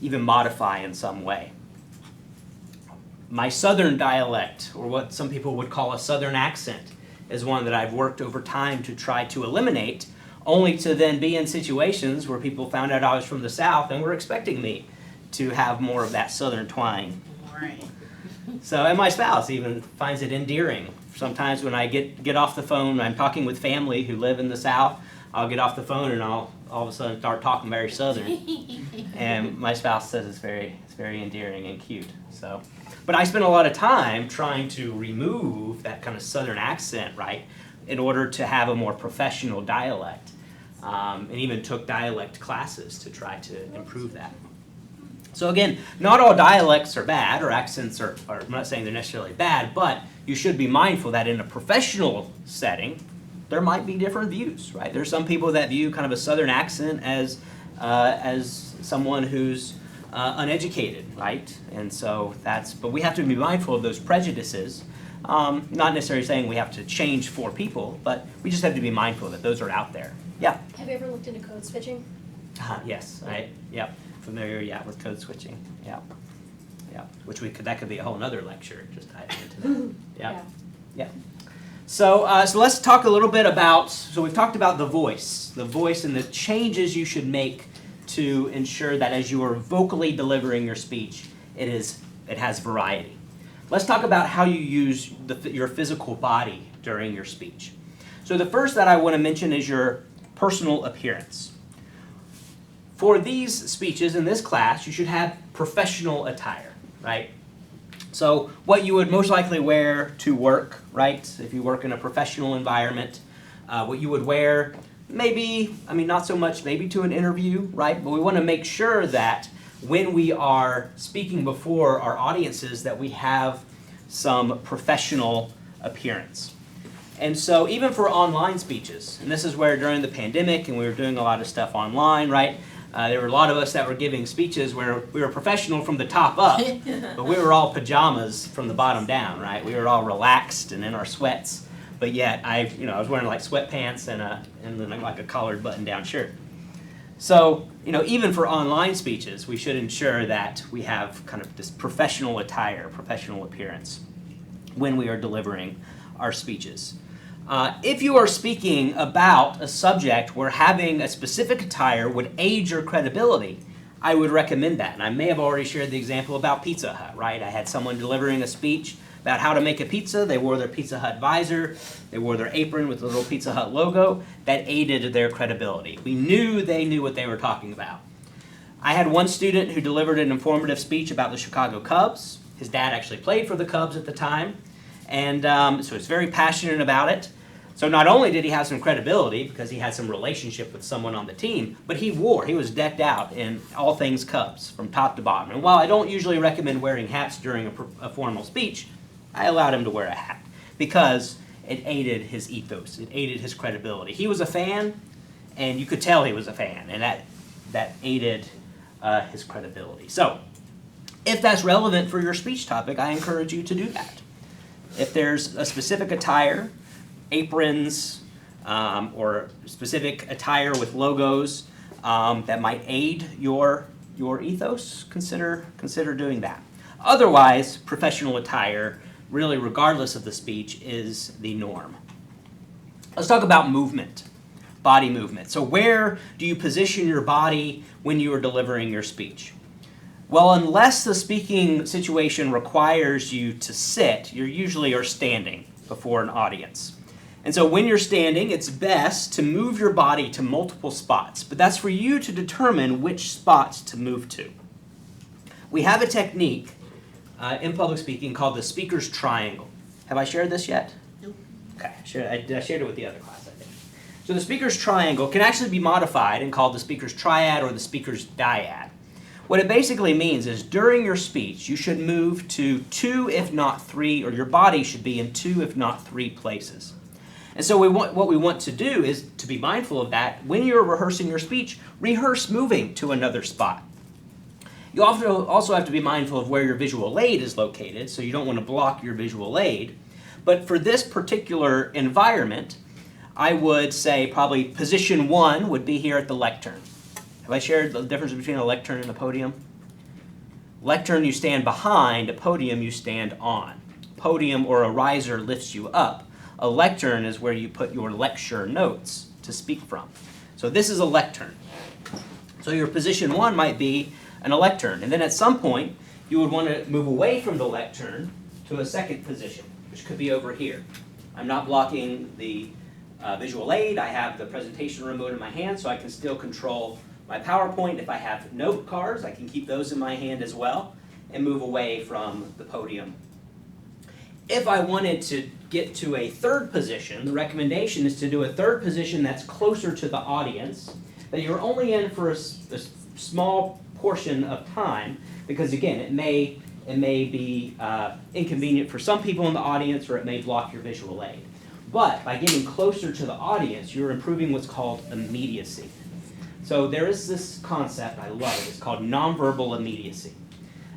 even modify in some way. My southern dialect, or what some people would call a southern accent, is one that I've worked over time to try to eliminate, only to then be in situations where people found out I was from the South and were expecting me to have more of that southern twang. Right. So, and my spouse even finds it endearing. Sometimes when I get off the phone, I'm talking with family who live in the South, I'll get off the phone and I'll all of a sudden start talking very southern. And my spouse says it's very endearing and cute. So, but I spend a lot of time trying to remove that kind of southern accent, right, in order to have a more professional dialect. And even took dialect classes to try to improve that. So again, not all dialects are bad, or accents are I'm not saying they're necessarily bad, but you should be mindful that in a professional setting, there might be different views, right? There's some people that view kind of a southern accent as someone who's uneducated, right? And so but we have to be mindful of those prejudices. Not necessarily saying we have to change for people, but we just have to be mindful that those are out there. Yeah? Have you ever looked into code switching? Yes, yep. Familiar, with code switching, yeah. Which that could be a whole nother lecture, just diving into that. Yeah. So let's talk a little bit about, so we've talked about the voice and the changes you should make to ensure that as you are vocally delivering your speech, it has variety. Let's talk about how you use your physical body during your speech. So the first that I want to mention is your personal appearance. For these speeches in this class, you should have professional attire, right? So what you would most likely wear to work, right? If you work in a professional environment, what you would wear maybe, not so much maybe to an interview, right? But we want to make sure that when we are speaking before our audiences that we have some professional appearance. And so even for online speeches, and this is where during the pandemic and we were doing a lot of stuff online, right? There were a lot of us that were giving speeches where we were professional from the top up, but we were all pajamas from the bottom down, right? We were all relaxed and in our sweats, but yet I was wearing like sweatpants and then like a collared button-down shirt. So, even for online speeches, we should ensure that we have kind of this professional attire, professional appearance when we are delivering our speeches. If you are speaking about a subject where having a specific attire would aid your credibility, I would recommend that. And I may have already shared the example about Pizza Hut, right? I had someone delivering a speech about how to make a pizza. They wore their Pizza Hut visor. They wore their apron with the little Pizza Hut logo. That aided their credibility. We knew they knew what they were talking about. I had one student who delivered an informative speech about the Chicago Cubs. His dad actually played for the Cubs at the time. And so he's very passionate about it. So not only did he have some credibility because he had some relationship with someone on the team, but he was decked out in all things Cubs from top to bottom. And while I don't usually recommend wearing hats during a formal speech, I allowed him to wear a hat because it aided his ethos. It aided his credibility. He was a fan, and you could tell he was a fan, and that aided his credibility. So if that's relevant for your speech topic, I encourage you to do that. If there's a specific attire, aprons, or specific attire with logos that might aid your ethos, consider doing that. Otherwise, professional attire, really regardless of the speech, is the norm. Let's talk about movement, body movement. So where do you position your body when you are delivering your speech? Well, unless the speaking situation requires you to sit, you usually are standing before an audience. And so when you're standing, it's best to move your body to multiple spots, but that's for you to determine which spots to move to. We have a technique in public speaking called the speaker's triangle. Have I shared this yet? Nope. Okay, I shared it with the other class, I think. So the speaker's triangle can actually be modified and called the speaker's triad or the speaker's dyad. What it basically means is during your speech, you should move to 2, if not 3, or your body should be in 2, if not 3 places. And so what we want to do is to be mindful of that. When you're rehearsing your speech, rehearse moving to another spot. You also have to be mindful of where your visual aid is located, so you don't want to block your visual aid. But for this particular environment, I would say probably position 1 would be here at the lectern. Have I shared the difference between a lectern and a podium? Lectern you stand behind, a podium you stand on. Podium or a riser lifts you up. A lectern is where you put your lecture notes to speak from. So this is a lectern. So your position 1 might be an lectern. And then at some point, you would want to move away from the lectern to a second position, which could be over here. I'm not blocking the visual aid. I have the presentation remote in my hand, so I can still control my PowerPoint. If I have note cards, I can keep those in my hand as well and move away from the podium. If I wanted to get to a third position, the recommendation is to do a third position that's closer to the audience, that you're only in for a small portion of time, because again, it may be inconvenient for some people in the audience, or it may block your visual aid. But by getting closer to the audience, you're improving what's called immediacy. So there is this concept, I love it, it's called nonverbal immediacy.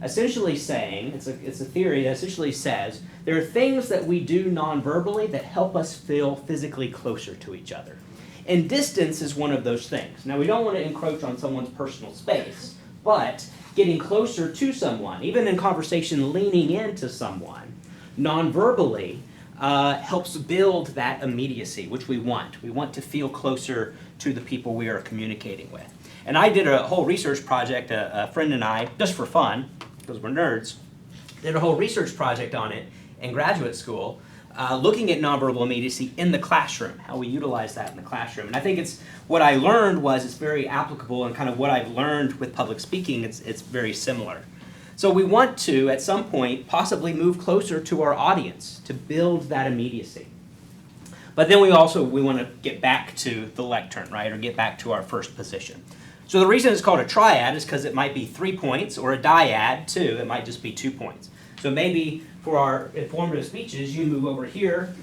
Essentially saying, it's a theory that essentially says, there are things that we do nonverbally that help us feel physically closer to each other. And distance is one of those things. Now, we don't want to encroach on someone's personal space, but getting closer to someone, even in conversation leaning into someone, nonverbally, helps build that immediacy, which we want. We want to feel closer to the people we are communicating with. And I did a whole research project, a friend and I, just for fun, because we're nerds, did a whole research project on it in graduate school, looking at nonverbal immediacy in the classroom, how we utilize that in the classroom. And I think what I learned was it's very applicable, and kind of what I've learned with public speaking, it's very similar. So we want to, at some point, possibly move closer to our audience to build that immediacy. But then we want to get back to the lectern, right, or get back to our first position. So the reason it's called a triad is because it might be 3 points, or a dyad, too. It might just be 2 points. So maybe for our informative speeches, you move over here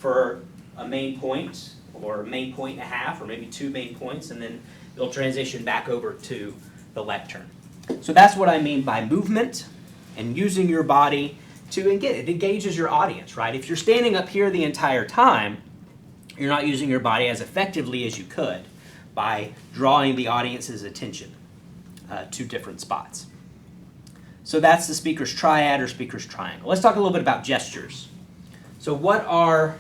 for a main point, or a main point and a half, or maybe 2 main points, and then you'll transition back over to the lectern. So that's what I mean by movement and using your body to engage. It engages your audience, right? If you're standing up here the entire time, you're not using your body as effectively as you could. by drawing the audience's attention to different spots. So that's the speaker's triad or speaker's triangle. Let's talk a little bit about gestures. So what are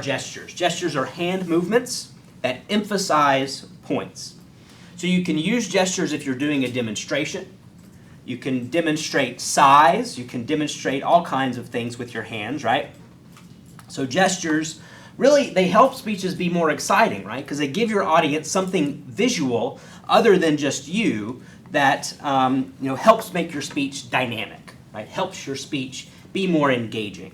gestures? Gestures are hand movements that emphasize points. So you can use gestures if you're doing a demonstration. You can demonstrate size. You can demonstrate all kinds of things with your hands, right? So gestures, really, they help speeches be more exciting, right? Because they give your audience something visual other than just you that helps make your speech dynamic, right? Helps your speech be more engaging.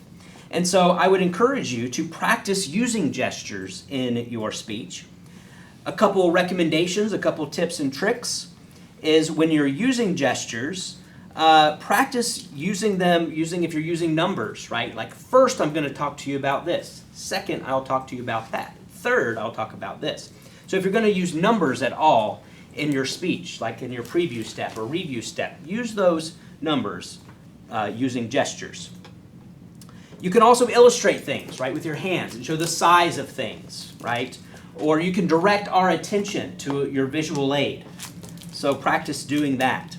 And so I would encourage you to practice using gestures in your speech. A couple recommendations, a couple tips and tricks is when you're using gestures, practice using them if you're using numbers, right? Like first I'm going to talk to you about this. Second, I'll talk to you about that. Third, I'll talk about this. So if you're going to use numbers at all in your speech, like in your preview step or review step, use those numbers using gestures. You can also illustrate things, right, with your hands and show the size of things, right? Or you can direct our attention to your visual aid. So practice doing that.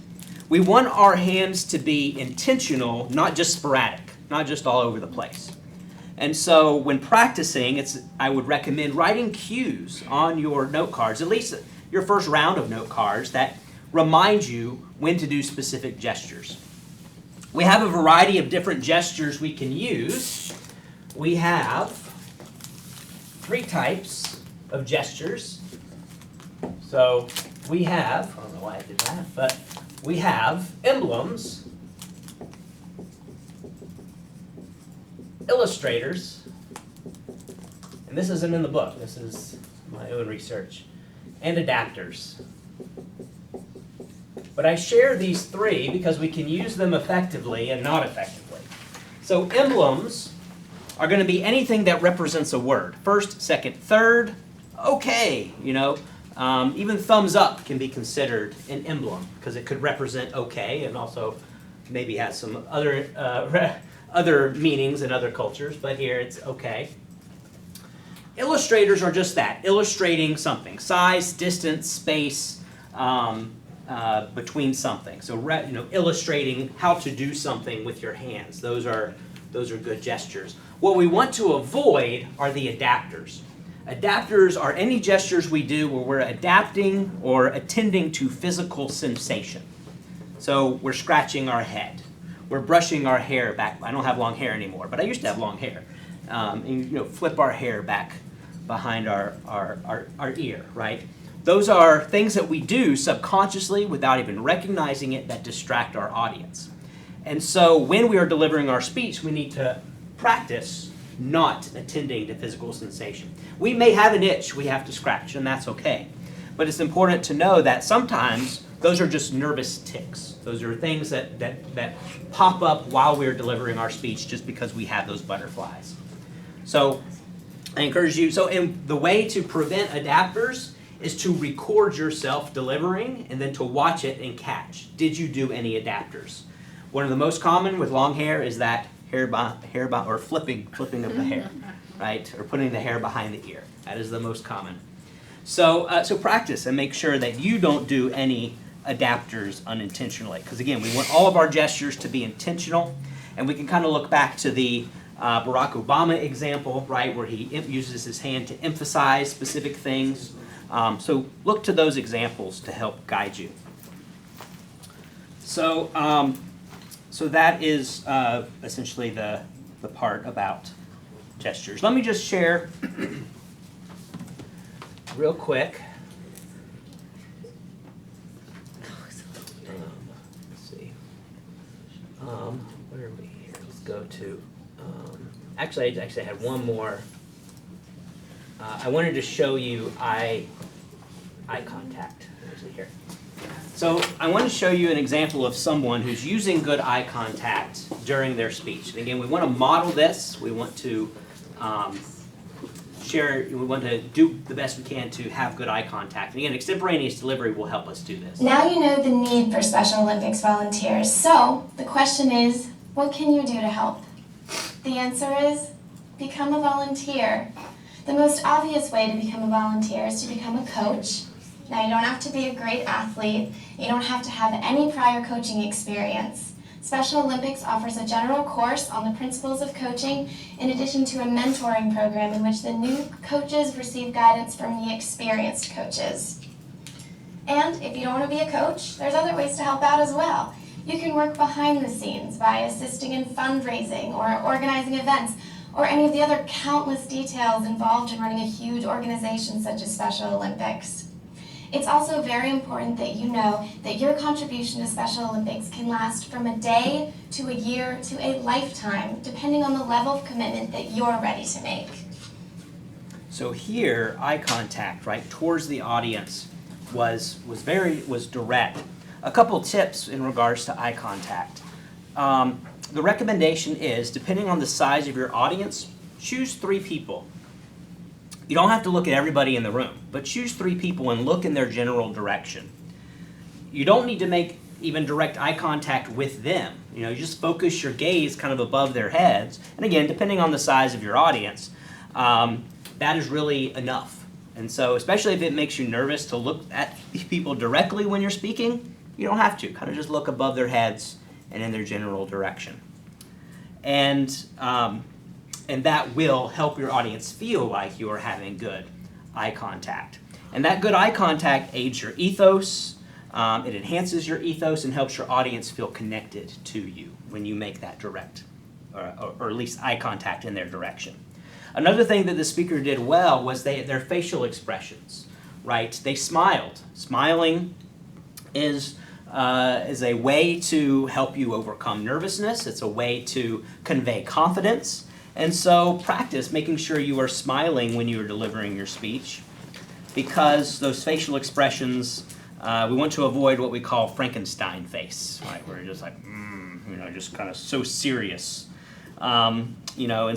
We want our hands to be intentional, not just sporadic, not just all over the place. And so when practicing, I would recommend writing cues on your note cards, at least your first round of note cards, that remind you when to do specific gestures. We have a variety of different gestures we can use. We have 3 types of gestures. So we have, I don't know why I did that, but we have emblems, illustrators, and this isn't in the book, this is my own research, and adapters. But I share these 3 because we can use them effectively and not effectively. So emblems are going to be anything that represents a word. First, second, third, okay, even thumbs up can be considered an emblem because it could represent okay and also maybe has some other meanings in other cultures, but here it's okay. Illustrators are just that, illustrating something, size, distance, space, between something. So illustrating how to do something with your hands. Those are good gestures. What we want to avoid are the adapters. Adapters are any gestures we do where we're adapting or attending to physical sensation. So we're scratching our head. We're brushing our hair back. I don't have long hair anymore, but I used to have long hair. And flip our hair back behind our ear, right? Those are things that we do subconsciously without even recognizing it that distract our audience. And so when we are delivering our speech, we need to practice not attending to physical sensation. We may have an itch we have to scratch, and that's okay. But it's important to know that sometimes those are just nervous tics. Those are things that pop up while we're delivering our speech just because we have those butterflies. So I encourage you, and the way to prevent adapters is to record yourself delivering and then to watch it and catch. Did you do any adapters? One of the most common with long hair is that or flipping of the hair, right? Or putting the hair behind the ear. That is the most common. So practice and make sure that you don't do any adapters unintentionally. Because again, we want all of our gestures to be intentional. And we can kind of look back to the Barack Obama example, right? Where he uses his hand to emphasize specific things. So look to those examples to help guide you. So that is essentially the part about gestures. Let me just share real quick. Let's see. Where are we here? Let's go to. Actually, I had one more. I wanted to show you eye contact. Where's it here? So I want to show you an example of someone who's using good eye contact during their speech. And again, we want to model this. We want to we want to do the best we can to have good eye contact. And again, extemporaneous delivery will help us do this. Now you know the need for Special Olympics volunteers. So the question is, what can you do to help? The answer is, become a volunteer. The most obvious way to become a volunteer is to become a coach. Now, you don't have to be a great athlete. You don't have to have any prior coaching experience. Special Olympics offers a general course on the principles of coaching, in addition to a mentoring program in which the new coaches receive guidance from the experienced coaches. And if you don't want to be a coach, there's other ways to help out as well. You can work behind the scenes by assisting in fundraising or organizing events, or any of the other countless details involved in running a huge organization such as Special Olympics. It's also very important that you know that your contribution to Special Olympics can last from a day to a year to a lifetime, depending on the level of commitment that you're ready to make. So here, eye contact, right, towards the audience was direct. A couple tips in regards to eye contact. The recommendation is, depending on the size of your audience, choose 3 people. You don't have to look at everybody in the room, but choose 3 people and look in their general direction. You don't need to make even direct eye contact with them. You just focus your gaze kind of above their heads. And again, depending on the size of your audience, that is really enough. And so, especially if it makes you nervous to look at people directly when you're speaking, you don't have to. Kind of just look above their heads and in their general direction. And that will help your audience feel like you are having good eye contact. And that good eye contact aids your ethos, it enhances your ethos and helps your audience feel connected to you when you make that direct, or at least eye contact in their direction. Another thing that the speaker did well was their facial expressions, right? They smiled. Smiling is a way to help you overcome nervousness. It's a way to convey confidence. And so practice making sure you are smiling when you are delivering your speech, because those facial expressions, we want to avoid what we call Frankenstein face, right? Where you're just like, just kind of so serious. And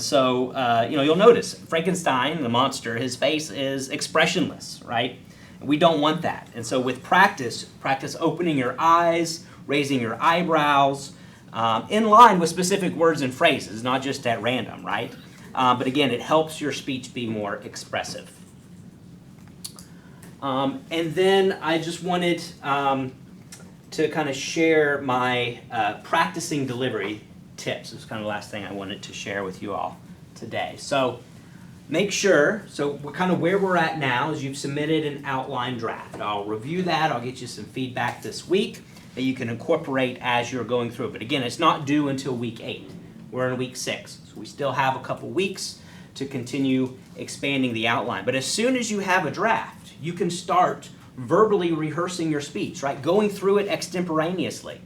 so, you'll notice Frankenstein, the monster, his face is expressionless, right? We don't want that. And so with practice opening your eyes, raising your eyebrows, in line with specific words and phrases, not just at random, right? But again, it helps your speech be more expressive. And then I just wanted to kind of share my practicing delivery tips. This is kind of the last thing I wanted to share with you all today. So make sure, kind of where we're at now is you've submitted an outline draft. I'll review that. I'll get you some feedback this week that you can incorporate as you're going through it. But again, it's not due until week 8. We're in week 6. So we still have a couple weeks to continue expanding the outline. But as soon as you have a draft, you can start verbally rehearsing your speech, right? Going through it extemporaneously.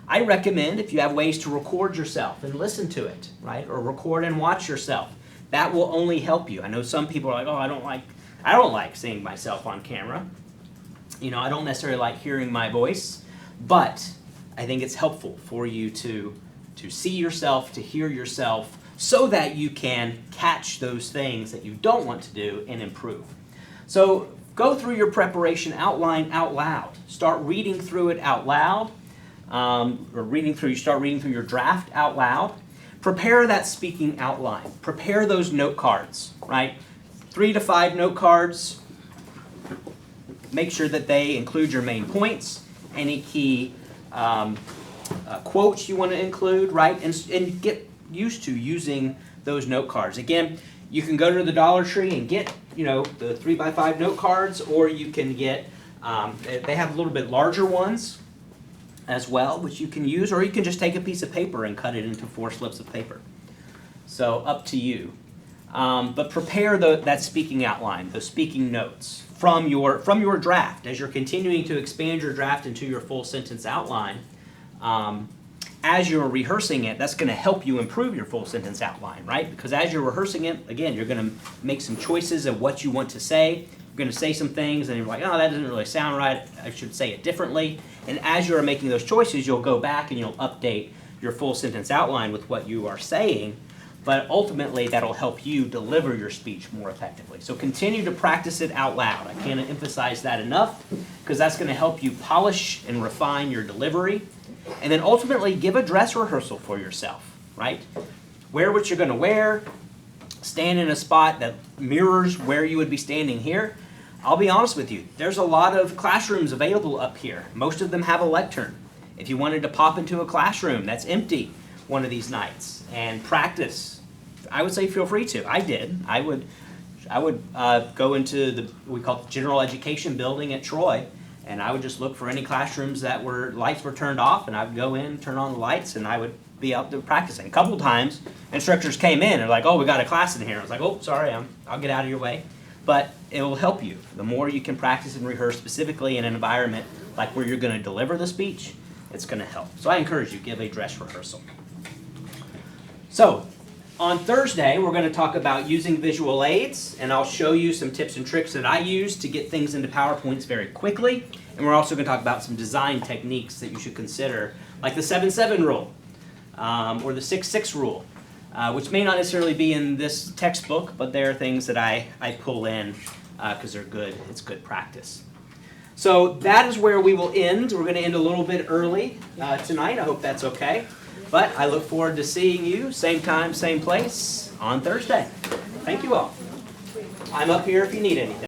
I recommend, if you have ways to record yourself and listen to it, right? Or record and watch yourself. That will only help you. I know some people are like, oh, I don't like seeing myself on camera. I don't necessarily like hearing my voice, but I think it's helpful for you to see yourself, to hear yourself, so that you can catch those things that you don't want to do and improve. So go through your preparation outline out loud. Start reading through it out loud. Start reading through your draft out loud. Prepare that speaking outline. Prepare those note cards, right? 3 to 5 note cards. Make sure that they include your main points, any key quotes you want to include, right? And get used to using those note cards. Again, you can go to the Dollar Tree and get, the 3x5 note cards, or you can get, they have a little bit larger ones as well, which you can use, or you can just take a piece of paper and cut it into 4 slips of paper. So up to you. But prepare that speaking outline, those speaking notes from your draft. As you're continuing to expand your draft into your full sentence outline, as you're rehearsing it, that's going to help you improve your full sentence outline, right? Because as you're rehearsing it, again, you're going to make some choices of what you want to say. You're going to say some things, and you're like, oh, that doesn't really sound right. I should say it differently. And as you're making those choices, you'll go back and you'll update your full sentence outline with what you are saying. But ultimately, that'll help you deliver your speech more effectively. So continue to practice it out loud. I can't emphasize that enough, because that's going to help you polish and refine your delivery. And then ultimately, give a dress rehearsal for yourself, right? Wear what you're going to wear. Stand in a spot that mirrors where you would be standing here. I'll be honest with you, there's a lot of classrooms available up here. Most of them have a lectern. If you wanted to pop into a classroom that's empty one of these nights and practice, I would say feel free to. I did. I would go into the, we call it the general education building at Troy, and I would just look for any classrooms that lights were turned off, and I would go in, turn on the lights, and I would be out there practicing. A couple times, instructors came in and like, oh, we got a class in here. I was like, oh, sorry, I'll get out of your way. But it will help you. The more you can practice and rehearse specifically in an environment like where you're going to deliver the speech, it's going to help. So I encourage you, give a dress rehearsal. So on Thursday, we're going to talk about using visual aids, and I'll show you some tips and tricks that I use to get things into PowerPoints very quickly. And we're also going to talk about some design techniques that you should consider, like the 7-7 rule or the 6-6 rule, which may not necessarily be in this textbook, but they're things that I pull in because they're good. It's good practice. So that is where we will end. We're going to end a little bit early tonight. I hope that's okay. But I look forward to seeing you, same time, same place, on Thursday. Thank you all. I'm up here if you need anything.